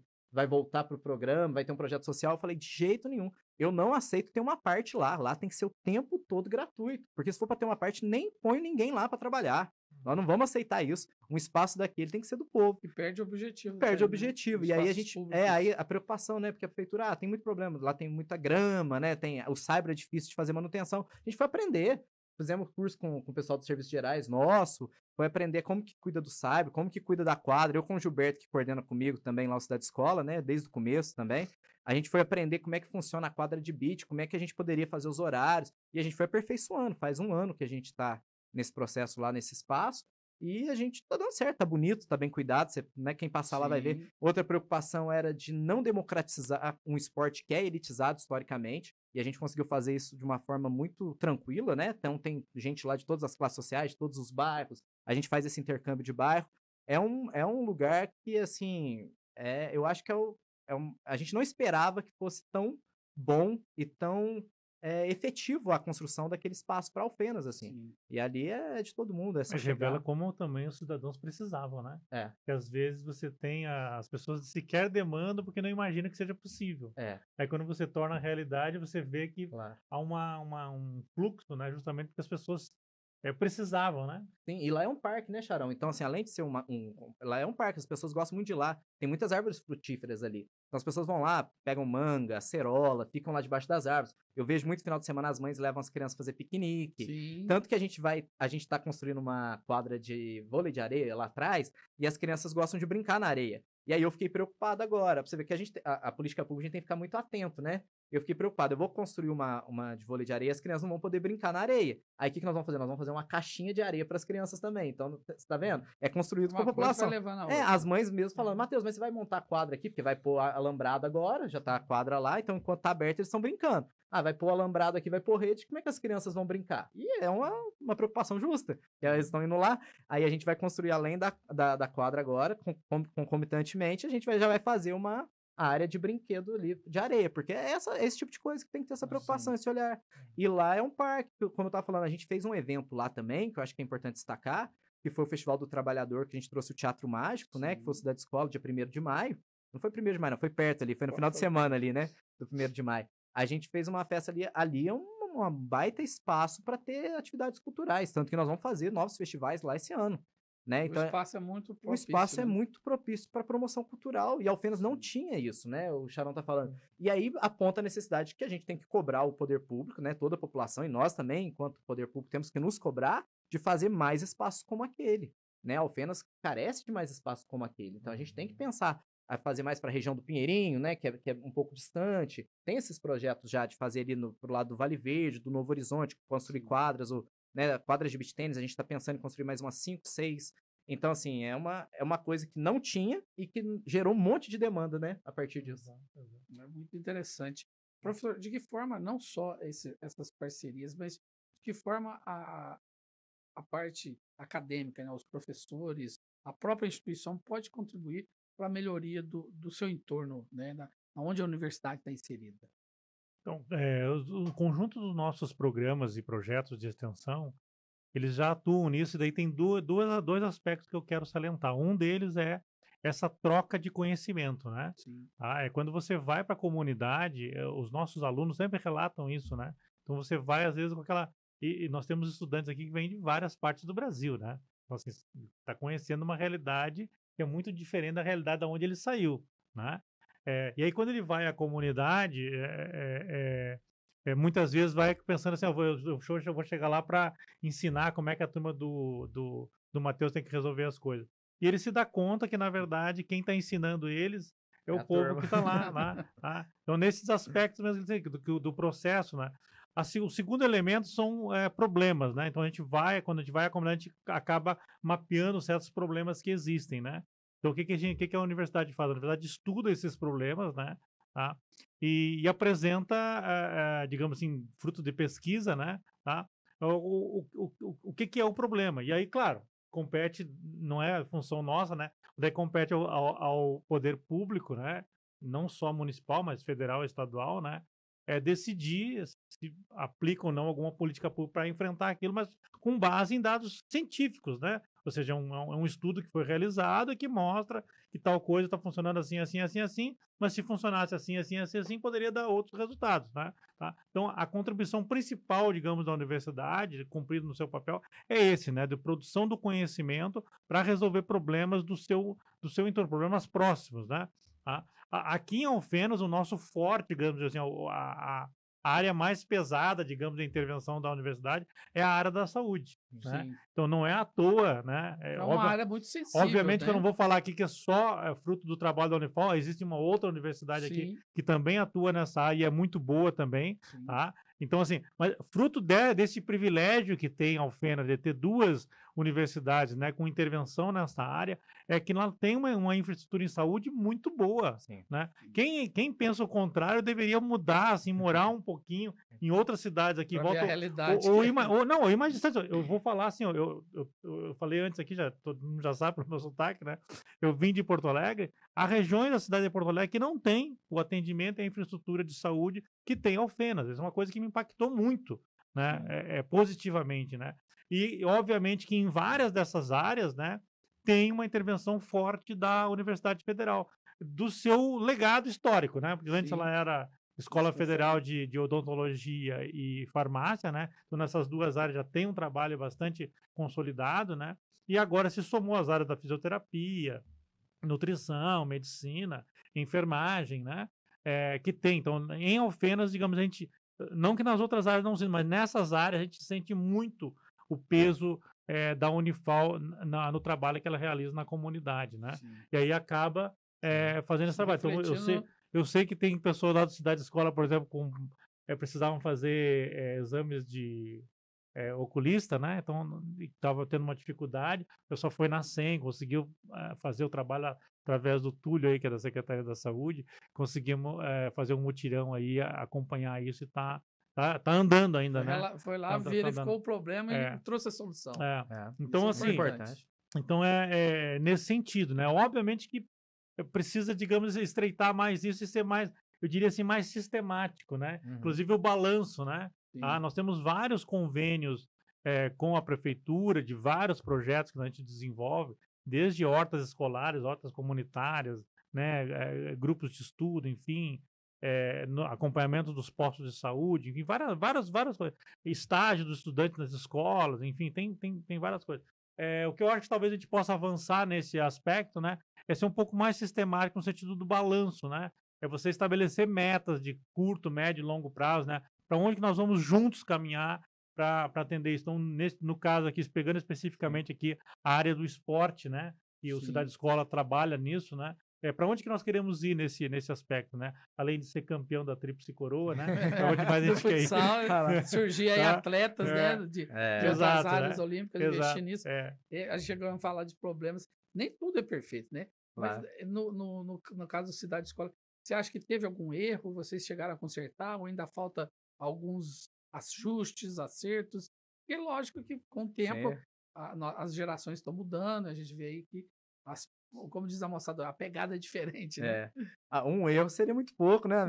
voltar para o programa, vai ter um projeto social. Eu falei, de jeito nenhum. Eu não aceito ter uma parte lá. Lá tem que ser o tempo todo gratuito. Porque se for para ter uma parte, nem põe ninguém lá para trabalhar. Nós não vamos aceitar isso. Um espaço daquele tem que ser do povo e perde o objetivo perde o daí, né? objetivo. Os E aí a espaços gente. Aí públicos. a preocupação, né? Porque a prefeitura, tem muito problema. Lá tem muita grama, né? Tem, o cyber é difícil de fazer manutenção. A gente foi aprender. Fizemos curso com o pessoal dos serviços gerais nosso. Foi aprender como que cuida do cyber, como que cuida da quadra. Eu com o Gilberto, que coordena comigo também lá no Cidade Escola, né? Desde o começo também. A gente foi aprender como é que funciona a quadra de beat, como é que a gente poderia fazer os horários. E a gente foi aperfeiçoando. Faz um ano que a gente está nesse processo lá nesse espaço. E a gente tá dando certo, tá bonito, tá bem cuidado, você, né, quem passar lá vai ver. Sim, Outra preocupação era de não democratizar um esporte que é elitizado historicamente, e a gente conseguiu fazer isso de uma forma muito tranquila, né? Então tem gente lá de todas as classes sociais, de todos os bairros, a gente faz esse intercâmbio de bairro. É um lugar que, assim, eu acho que a gente não esperava que fosse tão bom e tão efetivo a construção daquele espaço para Alfenas, assim. sim. E ali é de todo mundo, é só Mas revela chegar. como também os cidadãos precisavam, né? É, Que às vezes você tem as pessoas sequer demandam porque não imaginam que seja possível. é, Aí quando você torna realidade, você vê que claro. há um fluxo, né? Justamente porque as pessoas precisavam, né? Sim, e lá é um parque, né, Charão? Então, assim, além de ser lá é um parque, as pessoas gostam muito de ir lá. Tem muitas árvores frutíferas ali. Então as pessoas vão lá, pegam manga, acerola, ficam lá debaixo das árvores. Eu vejo muito final de semana as mães levam as crianças a fazer piquenique. Sim, Tanto que a gente tá construindo uma quadra de vôlei de areia lá atrás, e as crianças gostam de brincar na areia. E aí eu fiquei preocupado agora, pra você ver que a política pública a gente tem que ficar muito atento, né? Eu fiquei preocupado, eu vou construir uma de vôlei de areia, as crianças não vão poder brincar na areia. Aí o que nós vamos fazer? Nós vamos fazer uma caixinha de areia para as crianças também. Então, você tá vendo? É construído com a uma coisa vai população. levando a outra. As mães mesmo falando, Matheus, mas você vai montar a quadra aqui, porque vai pôr alambrado agora, já tá a quadra lá, então enquanto tá aberto eles estão brincando. Ah, vai pôr alambrado aqui, vai pôr rede, como é que as crianças vão brincar? E é uma preocupação justa, que elas estão indo lá, aí a gente vai construir além da quadra agora, concomitantemente, a gente já vai fazer a área de brinquedo ali, de areia, porque é esse tipo de coisa que tem que ter essa preocupação, esse olhar. E lá é um parque, como eu estava falando, a gente fez um evento lá também, que eu acho que é importante destacar, que foi o Festival do Trabalhador, que a gente trouxe o Teatro Mágico, né, que foi o Cidade Escola, dia 1º de maio. Não foi 1º de maio, não, foi perto ali, foi no final de semana ali, né, do 1º de maio. A gente fez uma festa ali é um baita espaço para ter atividades culturais, tanto que nós vamos fazer novos festivais lá esse ano, né? O Então, espaço é muito o propício, espaço é né? muito propício para promoção cultural, e Alfenas não tinha isso, né? O Charão tá falando. E aí aponta a necessidade que a gente tem que cobrar o poder público, né? Toda a população, e nós também, enquanto poder público, temos que nos cobrar de fazer mais espaços como aquele, né? Alfenas carece de mais espaços como aquele. Então a gente tem que pensar a fazer mais para a região do Pinheirinho, né? Que é um pouco distante. Tem esses projetos já de fazer ali pro lado do Vale Verde, do Novo Horizonte, construir quadras, ou, né, quadras de beach tênis. A gente está pensando em construir mais umas 5, 6. Então, assim, é uma coisa que não tinha e que gerou um monte de demanda, né? A partir disso. É muito interessante. Professor, de que forma não só essas parcerias, mas de que forma a parte acadêmica, né, os professores, a própria instituição pode contribuir para a melhoria do seu entorno, né, onde a universidade está inserida? Então, o conjunto dos nossos programas e projetos de extensão, eles já atuam nisso, e daí tem dois aspectos que eu quero salientar. Um deles é essa troca de conhecimento, né? Sim, É quando você vai para a comunidade, os nossos alunos sempre relatam isso, né? Então você vai, às vezes, com aquela. E nós temos estudantes aqui que vêm de várias partes do Brasil, né? Então, assim, está conhecendo uma realidade que é muito diferente da realidade de onde ele saiu, né? E aí, quando ele vai à comunidade, muitas vezes vai pensando assim, eu vou chegar lá para ensinar como é que a turma do Matheus tem que resolver as coisas. E ele se dá conta que, na verdade, quem está ensinando eles é o a povo turma. que está lá. Tá? Então, nesses aspectos mesmo do processo, né? Assim, o segundo elemento são problemas, né? Então, quando a gente vai à comunidade, a gente acaba mapeando certos problemas que existem, né? Então, o que a universidade faz? A universidade estuda esses problemas, né? Tá? E apresenta, digamos assim, fruto de pesquisa, né? Tá? O que é o problema. E aí, claro, compete, não é função nossa, né? Daí compete ao poder público, né? Não só municipal, mas federal e estadual, né? Decidir se aplica ou não alguma política pública para enfrentar aquilo, mas com base em dados científicos, né? Ou seja, é um estudo que foi realizado e que mostra que tal coisa está funcionando assim, assim, assim, assim, mas se funcionasse assim, assim, assim, assim, poderia dar outros resultados, né? Tá? Então, a contribuição principal, digamos, da universidade, cumprido no seu papel, é esse, né? De produção do conhecimento para resolver problemas do seu entorno, problemas próximos, né? Tá? Aqui em Alfenas, o nosso forte, digamos assim, a área mais pesada, digamos, de intervenção da universidade é a área da saúde, né? sim. Então, não é à toa, né? É uma área muito sensível, Obviamente que eu não né? vou falar aqui que é só fruto do trabalho da Unifal, existe uma outra universidade aqui Sim, que também atua nessa área e é muito boa também, sim. tá? Então, assim, mas fruto desse privilégio que tem a Alfenas de ter duas universidades, né, com intervenção nessa área, é que ela tem uma infraestrutura em saúde muito boa, Sim. né? Quem pensa o contrário deveria mudar, assim, morar um pouquinho em outras cidades aqui, Pra ver a volta, realidade. não, imagina, eu vou falar assim, eu falei antes aqui, todo mundo já sabe pelo meu sotaque, né? Eu vim de Porto Alegre, há regiões da cidade de Porto Alegre que não tem o atendimento e a infraestrutura de saúde que tem Alfenas. Isso é uma coisa que me impactou muito, né? Positivamente, né? E, obviamente, que em várias dessas áreas, né, tem uma intervenção forte da Universidade Federal, do seu legado histórico, né? Porque antes Sim. ela era Escola Federal de Odontologia e Farmácia, né? Então, nessas duas áreas já tem um trabalho bastante consolidado, né? E agora se somou as áreas da fisioterapia, nutrição, medicina, enfermagem, né? Que tem. Então, em Alfenas, digamos, a gente, não que nas outras áreas não seja, mas nessas áreas a gente sente muito o peso da Unifal no trabalho que ela realiza na comunidade, né? Sim. E aí acaba fazendo esse trabalho. Então, eu sei que tem pessoas lá do Cidade Escola, por exemplo, precisavam fazer exames de oculista, né? Então, estava tendo uma dificuldade. O pessoal foi na SEM, conseguiu fazer o trabalho através do Túlio aí, que é da Secretaria da Saúde, conseguimos fazer um mutirão aí, acompanhar isso e tá andando ainda, né? Foi lá, verificou o problema e trouxe a solução. Então, Isso é assim, importante. então nesse sentido, né? Obviamente que precisa, digamos, estreitar mais isso e ser mais, eu diria assim, mais sistemático, né? Uhum. Inclusive o balanço, né? Sim. Nós temos vários convênios com a prefeitura de vários projetos que a gente desenvolve, desde hortas escolares, hortas comunitárias, né? Grupos de estudo, enfim, acompanhamento dos postos de saúde, enfim, várias coisas. Estágio dos estudantes nas escolas, enfim, tem várias coisas. O que eu acho que talvez a gente possa avançar nesse aspecto, né? É ser um pouco mais sistemático no sentido do balanço, né? É você estabelecer metas de curto, médio e longo prazo, né? Para onde que nós vamos juntos caminhar para atender isso. Então, no caso aqui, pegando especificamente aqui a área do esporte, né? E o Sim. Cidade Escola trabalha nisso, né? Para onde que nós queremos ir nesse aspecto, né? Além de ser campeão da Tríplice Coroa, né? Para onde mais a Do gente quer ir? futsal, surgir aí Tá? atletas, né, de outras Exato, áreas né? olímpicas, investir Exato, nisso. A gente chegou a falar de problemas, nem tudo é perfeito, né? Mas Claro. no caso do Cidade Escola, você acha que teve algum erro? Vocês chegaram a consertar ou ainda falta alguns ajustes, acertos? E lógico que com o tempo Sim. as gerações estão mudando, a gente vê aí que, como diz a moçada, a pegada é diferente, né? Um erro seria muito pouco, né?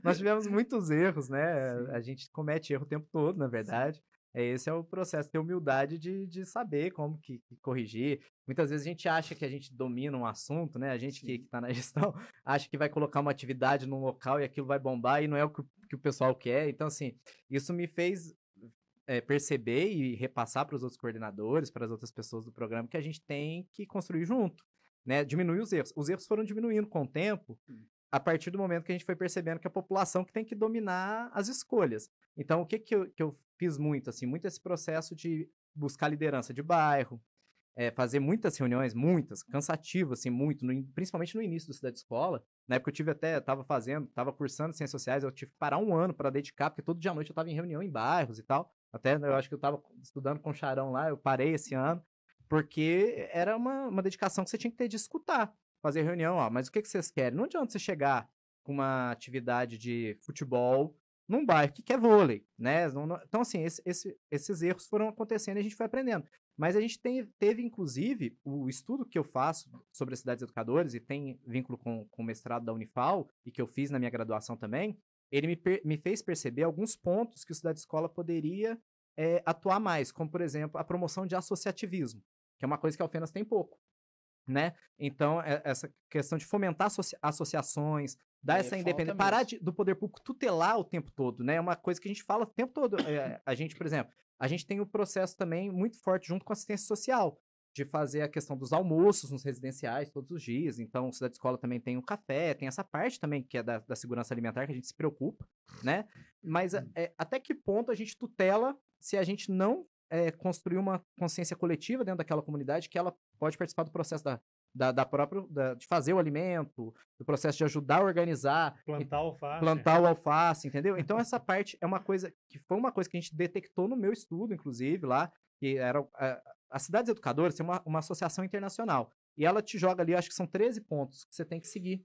Nós tivemos muitos erros, né? Sim. A gente comete erro o tempo todo, na verdade. Esse é o processo, ter humildade de saber como que corrigir. Muitas vezes a gente acha que a gente domina um assunto, né? A gente que Sim. está na gestão acha que vai colocar uma atividade num local e aquilo vai bombar e não é o que o pessoal quer. Então, assim, isso me fez perceber e repassar para os outros coordenadores, para as outras pessoas do programa, que a gente tem que construir junto, né? Diminuir os erros. Os erros foram diminuindo com o tempo, a partir do momento que a gente foi percebendo que a população que tem que dominar as escolhas. Então, o que eu fiz muito, assim, muito esse processo de buscar liderança de bairro, fazer muitas reuniões, muitas, cansativo, assim, muito, principalmente no início do Cidade Escola. Na época estava cursando Ciências Sociais, eu tive que parar um ano para dedicar, porque todo dia à noite eu estava em reunião em bairros e tal. Até eu acho que eu estava estudando com o Charão lá, eu parei esse ano, porque era uma dedicação que você tinha que ter de escutar, fazer reunião, mas o que vocês querem? Não adianta você chegar com uma atividade de futebol num bairro que quer vôlei, né? Então, assim, esses erros foram acontecendo e a gente foi aprendendo. Mas a gente teve, inclusive, o estudo que eu faço sobre as cidades educadoras, e tem vínculo com o mestrado da Unifal, e que eu fiz na minha graduação também, ele me fez perceber alguns pontos que o Cidade Escola poderia atuar mais, como, por exemplo, a promoção de associativismo, que é uma coisa que a Alfenas tem pouco, né? Então, essa questão de fomentar associações, dar essa independência, parar do poder público tutelar o tempo todo, né? É uma coisa que a gente fala o tempo todo. A gente, por exemplo, a gente tem o processo também muito forte junto com a assistência social, de fazer a questão dos almoços nos residenciais todos os dias. Então, o Cidade Escola também tem o café, tem essa parte também que é da segurança alimentar, que a gente se preocupa, né? Mas até que ponto a gente tutela se a gente não construir uma consciência coletiva dentro daquela comunidade que ela pode participar do processo de fazer o alimento, do processo de ajudar a organizar, plantar o alface, entendeu? Então essa parte é uma coisa que foi uma coisa que a gente detectou no meu estudo, inclusive, lá, que era as cidades educadoras tem uma associação internacional, e ela te joga ali, acho que são 13 pontos que você tem que seguir.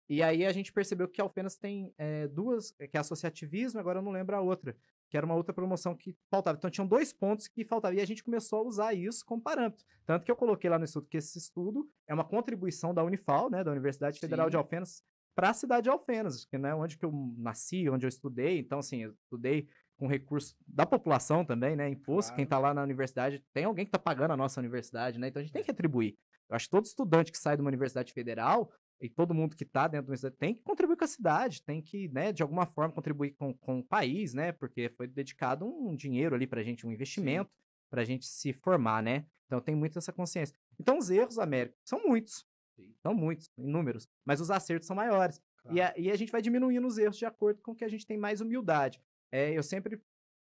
E aí a gente percebeu que a Alfenas tem duas, que é associativismo, agora eu não lembro a outra, que era uma outra promoção que faltava. Então tinham 2 pontos que faltavam, e a gente começou a usar isso como parâmetro. Tanto que eu coloquei lá no estudo que esse estudo é uma contribuição da Unifal, né, da Universidade Federal de Alfenas, para a cidade de Alfenas, que é onde que eu nasci, onde eu estudei. Então, assim, eu estudei com recurso da população também, né, imposto. Claro. Quem está lá na universidade, tem alguém que está pagando a nossa universidade, né, então a gente tem que retribuir. Eu acho que todo estudante que sai de uma universidade federal, e todo mundo que está dentro da universidade tem que contribuir com a cidade, tem que, né, de alguma forma contribuir com o país, né, porque foi dedicado um dinheiro ali pra gente, um investimento pra gente se formar, né, então tem muito essa consciência. Então os erros, Américo, são muitos, inúmeros, mas os acertos são maiores. Claro. E a gente vai diminuindo os erros de acordo com que a gente tem mais humildade. Eu sempre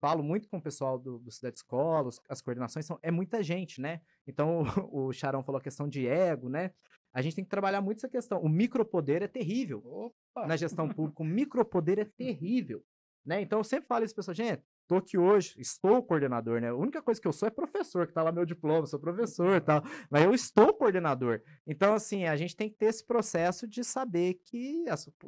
falo muito com o pessoal do Cidade Escola, as coordenações, é muita gente, né, então o Charão falou a questão de ego, né, a gente tem que trabalhar muito essa questão. O micropoder é terrível na gestão pública. O micropoder é terrível, né? Então, eu sempre falo isso para pessoal, gente, tô aqui hoje, estou coordenador, né? A única coisa que eu sou é professor, que tá lá meu diploma, sou professor e tal, mas eu estou coordenador. Então, assim, a gente tem que ter esse processo de saber que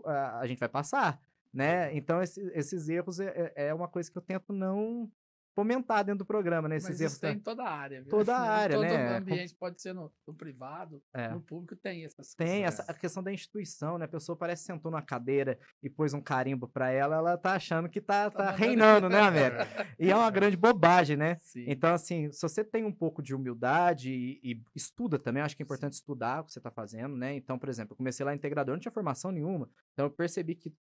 a gente vai passar, né? Então, esses erros é uma coisa que eu tento não fomentar dentro do programa, né? Mas Esses isso erros. tem em toda a área, viu? Toda a Em área, todo né? ambiente, pode ser no privado, É. no público, tem essas Tem questões. a questão da instituição, né? A pessoa parece que sentou numa cadeira e pôs um carimbo para ela, ela tá achando que tá mandando- reinando, né, América? E é uma grande bobagem, né? Sim. Então, assim, se você tem um pouco de humildade e estuda também, eu acho que é importante estudar o que você está fazendo, né? Então, por exemplo, eu comecei lá integrador, não tinha formação nenhuma, então eu percebi que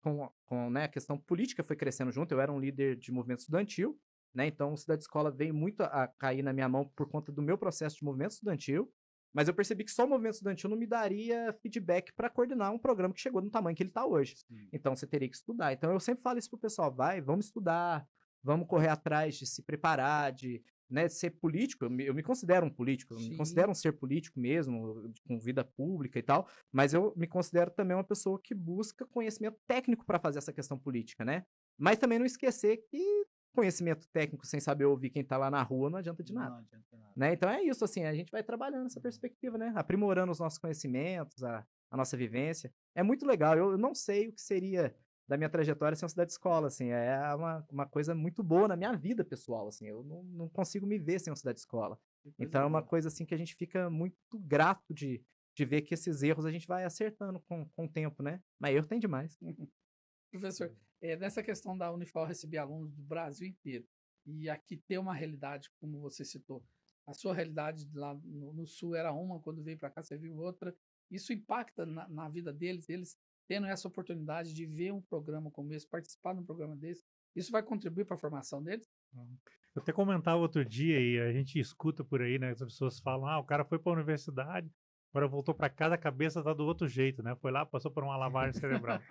né, a questão política foi crescendo junto, eu era um líder de movimento estudantil, né? Então, o Cidade Escola veio muito a cair na minha mão por conta do meu processo de movimento estudantil, mas eu percebi que só o movimento estudantil não me daria feedback para coordenar um programa que chegou no tamanho que ele está hoje. Sim. Então, você teria que estudar. Então, eu sempre falo isso pro pessoal, vamos estudar, vamos correr atrás de se preparar, de ser político. Eu me considero um político, eu me Sim. considero um ser político mesmo, com vida pública e tal, mas eu me considero também uma pessoa que busca conhecimento técnico para fazer essa questão política, né? Mas também não esquecer que conhecimento técnico sem saber ouvir quem tá lá na rua não adianta de nada. Não adianta nada. Né? Então é isso, assim, a gente vai trabalhando nessa perspectiva, né? Aprimorando os nossos conhecimentos, a nossa vivência. É muito legal. Eu não sei o que seria da minha trajetória sem uma cidade escola, assim. É uma coisa muito boa na minha vida pessoal, assim. Eu não consigo me ver sem uma cidade escola. Então é uma coisa, assim, que a gente fica muito grato de ver que esses erros a gente vai acertando com o tempo, né? Mas erro tem demais. Professor, nessa questão da Unifal receber alunos do Brasil inteiro e aqui ter uma realidade, como você citou, a sua realidade lá no Sul era uma, quando veio para cá você viu outra, isso impacta na vida deles, eles tendo essa oportunidade de ver um programa como esse, participar de um programa desse, isso vai contribuir para a formação deles? Eu até comentava outro dia e a gente escuta por aí, né? As pessoas falam, o cara foi para a universidade, agora voltou para casa, a cabeça tá do outro jeito, né? Foi lá, passou por uma lavagem cerebral.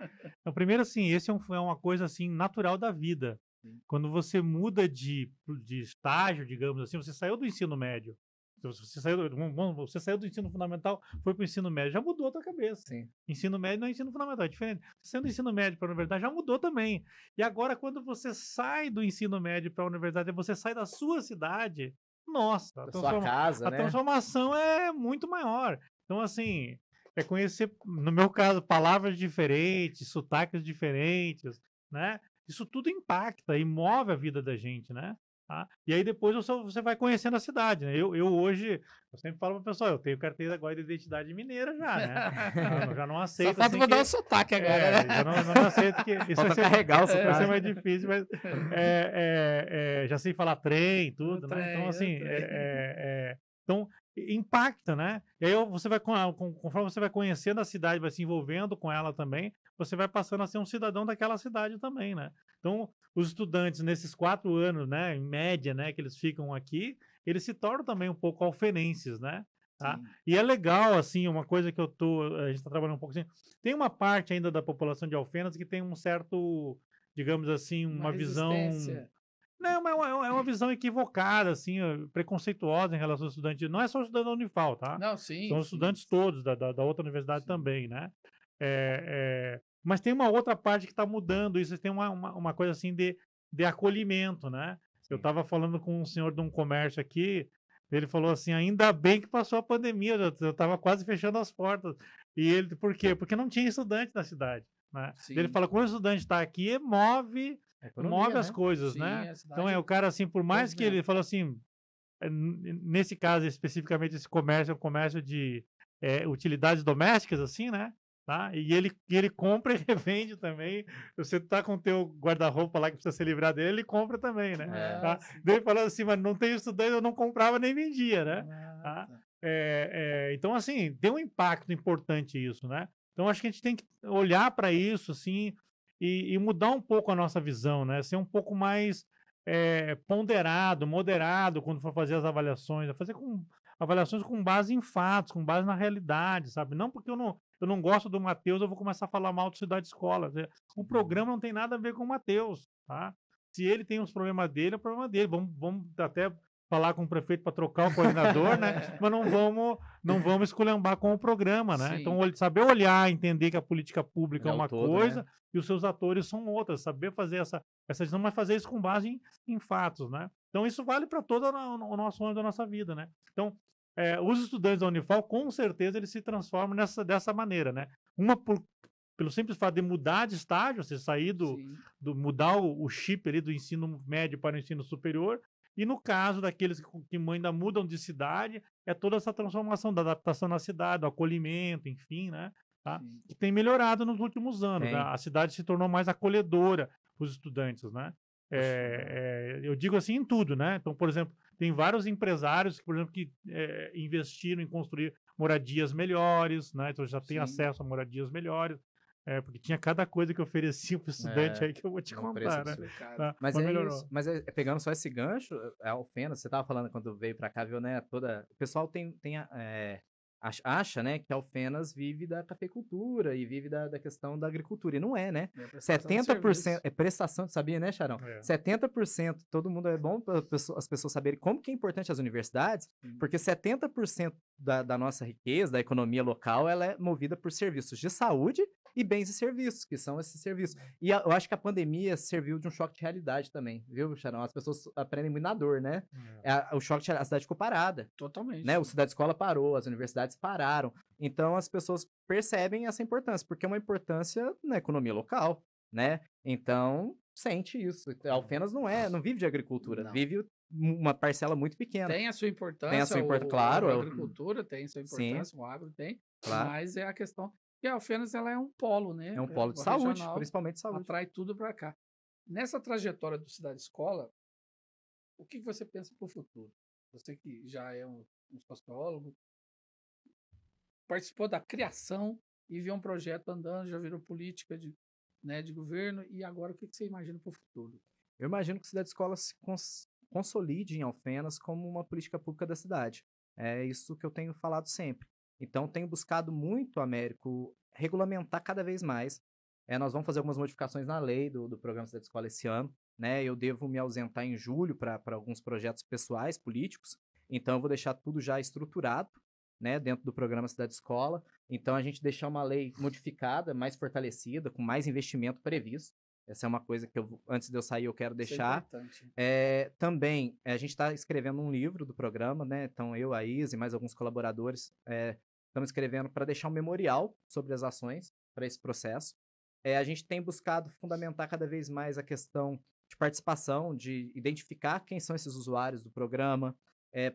Então, primeiro, assim, esse é uma coisa, assim, natural da vida. Sim. Quando você muda de estágio, digamos assim, você saiu do ensino médio, você saiu do ensino fundamental, foi para o ensino médio, já mudou a tua cabeça. Sim. Ensino médio não é ensino fundamental, é diferente. Você saiu do ensino médio para a universidade, já mudou também. E agora, quando você sai do ensino médio para a universidade, você sai da sua cidade, nossa, Da sua casa, a né? transformação é muito maior. Então, assim, é conhecer, no meu caso, palavras diferentes, sotaques diferentes, né? Isso tudo impacta e move a vida da gente, né? Tá? E aí depois você vai conhecendo a cidade, né? Eu hoje, eu sempre falo para o pessoal, eu tenho carteira agora de identidade mineira já, né? Eu já não aceito. Só falta assim, mudar o sotaque agora, né? Já não aceito que isso Falta carregar o vai ser sotaque. mais difícil, mas já sei falar trem, tudo, né? Então, assim, então impacta, né? E aí você vai, conforme você vai conhecendo a cidade, vai se envolvendo com ela também, você vai passando a ser um cidadão daquela cidade também, né? Então, os estudantes nesses 4 anos, né, em média, né, que eles ficam aqui, eles se tornam também um pouco alfenenses, né? Tá? Sim. E é legal, assim, uma coisa que a gente está trabalhando um pouco assim, tem uma parte ainda da população de Alfenas que tem um certo, digamos assim, uma visão... resistência. Não, mas é uma visão equivocada, assim, preconceituosa em relação ao estudante. Não é só o estudante da Unifal, tá? Não, sim. São os estudantes todos da outra universidade também, né? Mas tem uma outra parte que está mudando isso, tem uma coisa assim de acolhimento, né? Eu estava falando com um senhor de um comércio aqui, ele falou assim, ainda bem que passou a pandemia, eu estava quase fechando as portas. E ele, por quê? Porque não tinha estudante na cidade, né? Ele fala, quando o estudante está aqui, move as né? coisas, Sim, né? a cidade Então o cara assim, por mais que ele movimenta. falou assim, nesse caso especificamente esse comércio é um comércio de utilidades domésticas, assim, né? Tá? E ele compra e revende também. Você tá com o teu guarda-roupa lá que precisa se livrar dele, ele compra também, né? Tá? Daí ele falou assim, mas não tem estudante, eu não comprava nem vendia, né? Tá? Então, assim, tem um impacto importante isso, né? Então, acho que a gente tem que olhar para isso, assim, e mudar um pouco a nossa visão, né? Ser um pouco mais ponderado, moderado quando for fazer as avaliações, fazer avaliações com base em fatos, com base na realidade, sabe? Não porque eu não gosto do Matheus, eu vou começar a falar mal do Cidade Escola. O programa não tem nada a ver com o Matheus, tá? Se ele tem os problemas dele, é o problema dele. Vamos até falar com o prefeito para trocar o coordenador, né? Mas não vamos esculhambar com o programa, né? Sim. Então, saber olhar, entender que a política pública é Olhar o uma todo, coisa né? e os seus atores são outras. Saber fazer essa decisão, mas fazer isso com base em fatos, né? Então, isso vale para todo o nosso âmbito da nossa vida, né? Então, os estudantes da Unifal, com certeza, eles se transformam dessa maneira, né? Pelo simples fato de mudar de estágio, você sair mudar o chip ali do ensino médio para o ensino superior, E no caso daqueles que ainda mudam de cidade, é toda essa transformação da adaptação na cidade, do acolhimento, enfim, né? Tá? Sim. Que tem melhorado nos últimos anos. Tem. A cidade se tornou mais acolhedora para os estudantes, né? Poxa, Eu digo assim em tudo, né? Então, por exemplo, tem vários empresários que, por exemplo, que investiram em construir moradias melhores, né? Então já tem sim. acesso a moradias melhores, porque tinha cada coisa que oferecia para o estudante É, aí que eu vou te um preço contar, né? absurdo. Complicado. Tá? Mas Mas é melhorou. isso. Mas pegando só esse gancho, a Alfenas, você estava falando quando veio para cá, viu, né? O pessoal acha, né, que a Alfenas vive da cafeicultura e vive da questão da agricultura. E não é, né? É prestação de 70% serviço. é prestação, sabia, né, Charão? É. 70%, todo mundo é bom para as pessoas saberem como que é importante as universidades, porque 70% da nossa riqueza, da economia local, ela é movida por serviços de saúde e bens e serviços, que são esses serviços. E eu acho que a pandemia serviu de um choque de realidade também, viu, Charão? As pessoas aprendem muito na dor, né? O choque de a cidade ficou parada, Totalmente. né? O Cidade Escola parou, as universidades pararam. Então as pessoas percebem essa importância, porque é uma importância na economia local, né? Então sente isso. Alfenas não vive de agricultura, Não. vive uma parcela muito pequena. Tem a sua importância, Tem a sua claro. a agricultura tem sua Sim. importância, o agro tem, Claro. mas é a questão que a Alfenas ela é um polo, né? É um polo de saúde, regional, principalmente de saúde. atrai tudo para cá. Nessa trajetória do Cidade Escola, o que você pensa para o futuro? Você que já é um sociólogo, participou da criação e viu um projeto andando, já virou política de governo, e agora o que você imagina para o futuro? Eu imagino que a Cidade Escola se consolide em Alfenas como uma política pública da cidade. É isso que eu tenho falado sempre. Então, tenho buscado muito, Américo, regulamentar cada vez mais. Nós vamos fazer algumas modificações na lei do programa Cidade Escola esse ano. Né? Eu devo me ausentar em julho para alguns projetos pessoais, políticos. Então, eu vou deixar tudo já estruturado, né, dentro do programa Cidade Escola. Então, a gente deixar uma lei modificada, mais fortalecida, com mais investimento previsto. Essa é uma coisa que antes de eu sair eu quero deixar. Isso é importante. Também, a gente está escrevendo um livro do programa, né? Então, eu, a Isa e mais alguns colaboradores estamos escrevendo para deixar um memorial sobre as ações para esse processo. A gente tem buscado fundamentar cada vez mais a questão de participação, de identificar quem são esses usuários do programa,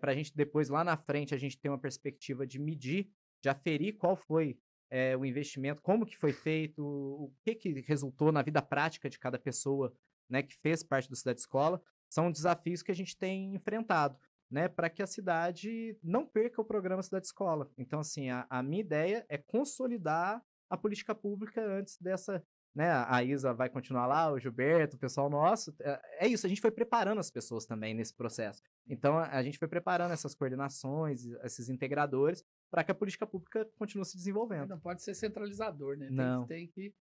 para a gente depois, lá na frente, a gente ter uma perspectiva de medir, de aferir qual foi o investimento, como que foi feito, o que resultou na vida prática de cada pessoa, né, que fez parte do Cidade Escola. São desafios que a gente tem enfrentado, né, para que a cidade não perca o programa Cidade Escola. Então, assim, a minha ideia é consolidar a política pública antes dessa, né, a Isa vai continuar lá, o Gilberto, o pessoal nosso, é isso, a gente foi preparando as pessoas também nesse processo. Então, a gente foi preparando essas coordenações, esses integradores, para que a política pública continue se desenvolvendo. Não pode ser centralizador, né? Não. Tem que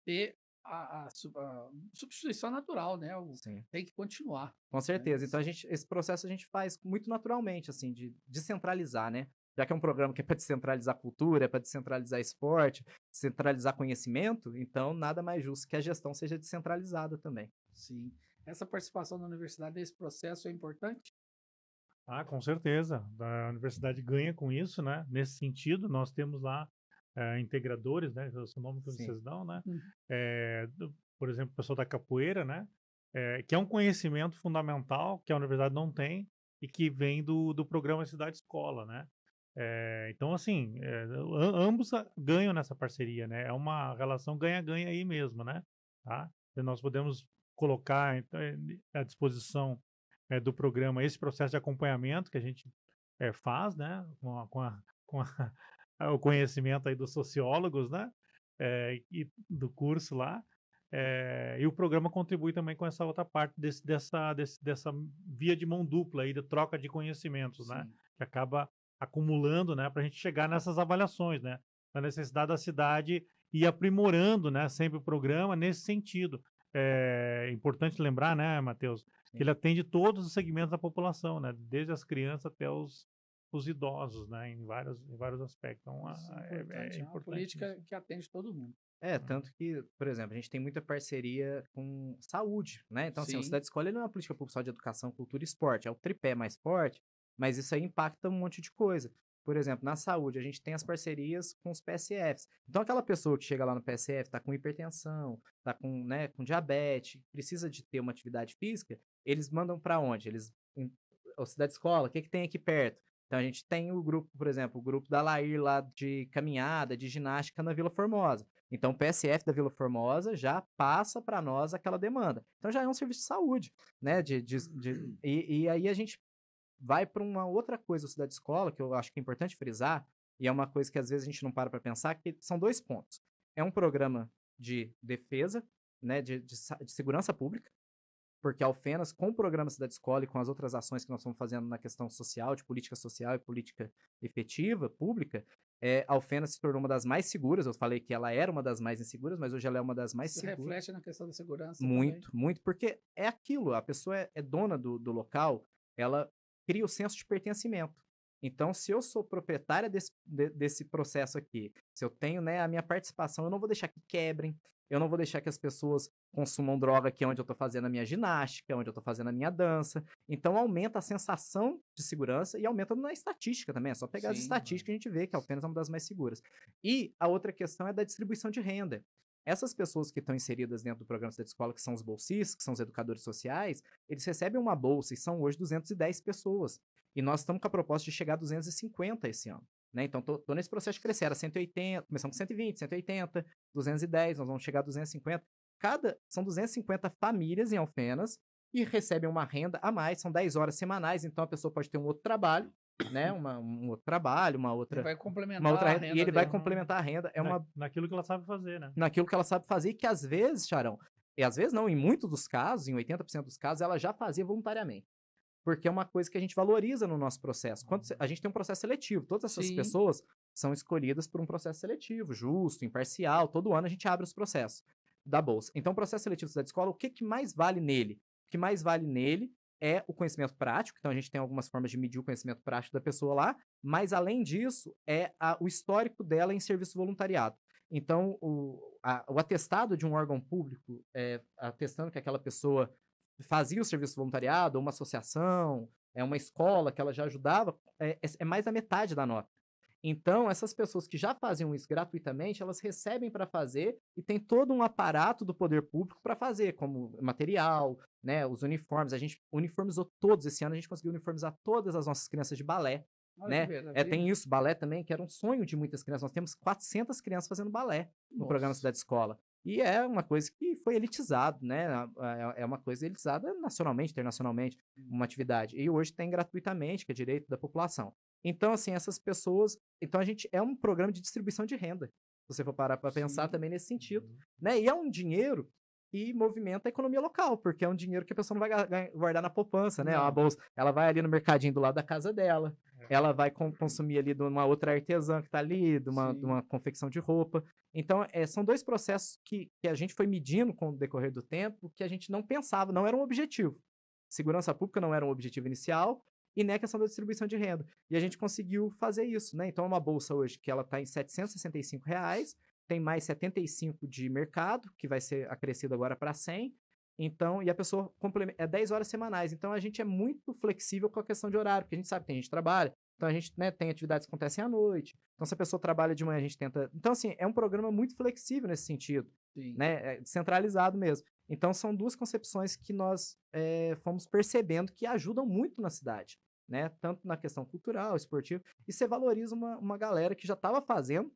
ter a substituição natural, né? Sim. Tem que continuar. Com certeza. Então, esse processo a gente faz muito naturalmente, assim, de descentralizar, né? Já que é um programa que é para descentralizar cultura, é para descentralizar esporte, descentralizar conhecimento, então nada mais justo que a gestão seja descentralizada também. Sim. Essa participação da universidade nesse processo é importante? Com certeza. A universidade ganha com isso, né? Nesse sentido, nós temos lá integradores, né? Esse é o nome que Sim. vocês dão, né? Por exemplo, o pessoal da capoeira, né? Que é um conhecimento fundamental que a universidade não tem e que vem do programa Cidade Escola, né? Então, assim, ambos ganham nessa parceria, né? É uma relação ganha-ganha aí mesmo, né? Tá? E nós podemos colocar à disposição do programa esse processo de acompanhamento que a gente faz, né? Com o conhecimento aí dos sociólogos, né? E do curso lá. E o programa contribui também com essa outra parte dessa via de mão dupla aí, de troca de conhecimentos, né? Que acaba acumulando, né, para a gente chegar nessas avaliações, né, da necessidade da cidade ir aprimorando, né, sempre o programa nesse sentido. É importante lembrar, né, Matheus, que ele atende todos os segmentos da população, né, desde as crianças até os idosos, né, em vários aspectos. Então, é importante. Uma política que atende todo mundo. Tanto que, por exemplo, a gente tem muita parceria com saúde, né? Então, assim, o Cidade Escola não é uma política pública só de educação, cultura e esporte, é o tripé mais forte, mas isso aí impacta um monte de coisa. por exemplo, na saúde, a gente tem as parcerias com os PSFs. Então, aquela pessoa que chega lá no PSF, está com hipertensão, está com, né, com diabetes, precisa de ter uma atividade física, eles mandam para onde? A Cidade Escola, o que tem aqui perto? Então, a gente tem o grupo, por exemplo, o grupo da Lair lá de caminhada, de ginástica na Vila Formosa. Então, o PSF da Vila Formosa já passa para nós aquela demanda. Então, já é um serviço de saúde, né? E aí a gente vai para uma outra coisa, o Cidade Escola, que eu acho que é importante frisar, e é uma coisa que às vezes a gente não para pensar, que são 2 pontos. É um programa de defesa, né, de segurança pública, porque a Alfenas, com o programa Cidade Escola e com as outras ações que nós estamos fazendo na questão social, de política social e política efetiva, pública, a Alfenas se tornou uma das mais seguras. Eu falei que ela era uma das mais inseguras, mas hoje ela é uma das mais Isso seguras. reflete na questão da segurança também. Muito, muito, porque é aquilo, a pessoa é dona do local, ela cria o senso de pertencimento. Então, se eu sou proprietária desse processo aqui, se eu tenho, né, a minha participação, eu não vou deixar que quebrem, eu não vou deixar que as pessoas consumam droga aqui onde eu estou fazendo a minha ginástica, onde eu estou fazendo a minha dança. Então, aumenta a sensação de segurança e aumenta na estatística também. É só pegar as Sim, estatísticas que a gente vê que a Alfenas é uma das mais seguras. E a outra questão é da distribuição de renda. Essas pessoas que estão inseridas dentro do programa Cidade Escola, que são os bolsistas, que são os educadores sociais, eles recebem uma bolsa e são hoje 210 pessoas. E nós estamos com a proposta de chegar a 250 esse ano. Né? Então, tô nesse processo de crescer. Era 180, começamos com 120, 180, 210, nós vamos chegar a 250. São 250 famílias em Alfenas e recebem uma renda a mais, são 10 horas semanais, então a pessoa pode ter um outro trabalho, né? Um outro trabalho, uma outra... Ele vai complementar uma outra a renda, renda e ele vai dele. complementar a renda. Naquilo que ela sabe fazer, né? Naquilo que ela sabe fazer, e que às vezes, Charão, e às vezes não, em muitos dos casos, em 80% dos casos, ela já fazia voluntariamente. Porque é uma coisa que a gente valoriza no nosso processo. A gente tem um processo seletivo, todas essas Sim. pessoas são escolhidas por um processo seletivo, justo, imparcial, todo ano a gente abre os processos da Bolsa. Então, o processo seletivo da escola, o que mais vale nele? O que mais vale nele é o conhecimento prático, então a gente tem algumas formas de medir o conhecimento prático da pessoa lá, mas além disso, é o histórico dela em serviço voluntariado. Então, o atestado de um órgão público, atestando que aquela pessoa fazia o serviço voluntariado, ou uma associação, uma escola que ela já ajudava, é mais da metade da nota. Então, essas pessoas que já faziam isso gratuitamente, elas recebem para fazer e tem todo um aparato do poder público para fazer, como material, né, os uniformes. A gente uniformizou todos. Esse ano a gente conseguiu uniformizar todas as nossas crianças de balé. Olha que Né? maravilha. Tem isso, balé também, que era um sonho de muitas crianças. Nós temos 400 crianças fazendo balé no programa Cidade Escola. E é uma coisa que foi elitizado, né? É uma coisa elitizada nacionalmente, internacionalmente, uma atividade. E hoje tem gratuitamente, que é direito da população. Então, assim, essas pessoas... Então, a gente é um programa de distribuição de renda. Se você for parar para pensar também nesse sentido. Né? E é um dinheiro que movimenta a economia local, porque é um dinheiro que a pessoa não vai guardar na poupança, né? A bolsa, ela vai ali no mercadinho do lado da casa dela, ela vai consumir ali de uma outra artesã que está ali, de uma confecção de roupa. Então, são 2 processos que a gente foi medindo com o decorrer do tempo, que a gente não pensava, não era um objetivo. Segurança pública não era um objetivo inicial, e nem a questão da distribuição de renda. E a gente conseguiu fazer isso, né? Então, é uma bolsa hoje que ela está em R$ 765, tem mais 75 de mercado, que vai ser acrescido agora para 100. Então, e a pessoa é 10 horas semanais. Então, a gente é muito flexível com a questão de horário, porque a gente sabe que tem gente que trabalha. Então, a gente, né, tem atividades que acontecem à noite. Então, se a pessoa trabalha de manhã, a gente tenta... Então, assim, é um programa muito flexível nesse sentido. Né? Centralizado mesmo. Então, são 2 concepções que nós fomos percebendo que ajudam muito na cidade. Né? Tanto na questão cultural, esportiva. E você valoriza uma galera que já estava fazendo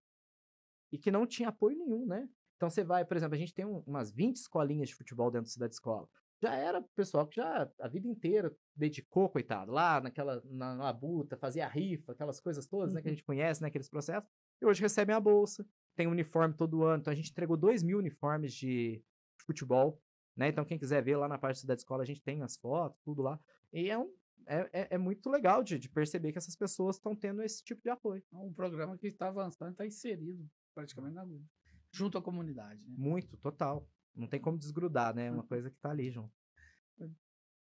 e que não tinha apoio nenhum, né? Então você vai, por exemplo, a gente tem umas 20 escolinhas de futebol dentro da cidade escola. Já era pessoal que já a vida inteira dedicou, coitado, lá na labuta, fazia rifa, aquelas coisas todas, né, que a gente conhece, né, aqueles processos. E hoje recebem a bolsa, tem uniforme todo ano. Então a gente entregou 2.000 uniformes de futebol, né? Então quem quiser ver lá na parte da cidade escola, a gente tem as fotos, tudo lá. E é muito legal de perceber que essas pessoas estão tendo esse tipo de apoio. É um programa que está avançando, está inserido praticamente junto à comunidade. Né? Muito, total. Não tem como desgrudar, né? É uma coisa que está ali junto.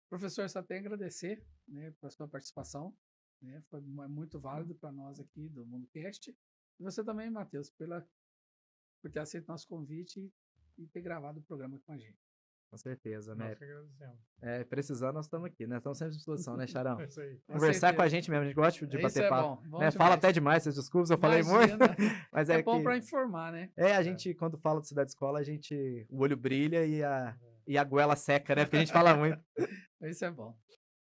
Professor, só tenho a agradecer, né, pela sua participação. Né? Foi muito válido para nós aqui do MundoCast. E você também, Matheus, por ter aceito nosso convite e ter gravado o programa com a gente. Com certeza, Nós Américo. que agradecemos. Precisando, nós estamos aqui, né? Estamos sempre à disposição, né, Charão? É isso aí. Com Conversar com a certeza. gente mesmo, a gente gosta de Isso bater é papo. bom Né? Fala demais. até demais, vocês desculpem se eu falei muito. Imagina. Mas É é bom que para informar, né? a gente, quando fala de cidade escola, o olho brilha e a goela seca, né? Porque a gente fala muito. Isso é bom.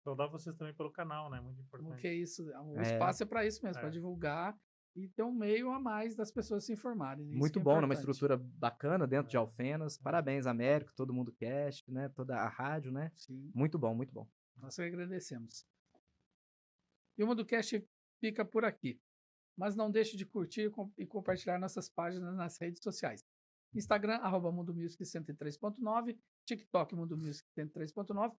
Saudar vocês também pelo canal, né? Muito importante. Porque isso, o É. espaço é para isso mesmo, para É. divulgar e ter um meio a mais das pessoas se informarem. Né? Isso Muito que é bom, numa importante. estrutura bacana dentro de Alfenas. Parabéns, Américo, todo mundo cast, né? Toda a rádio, né? Sim, Muito bom, muito bom. nós que agradecemos. E o Mundocast fica por aqui. Mas não deixe de curtir e compartilhar nossas páginas nas redes sociais. Instagram, @MundoMusic103.9, TikTok, Mundo Music 103.9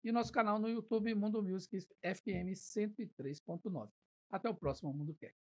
e nosso canal no YouTube, Mundo Music FM 103.9. Até o próximo Mundocast.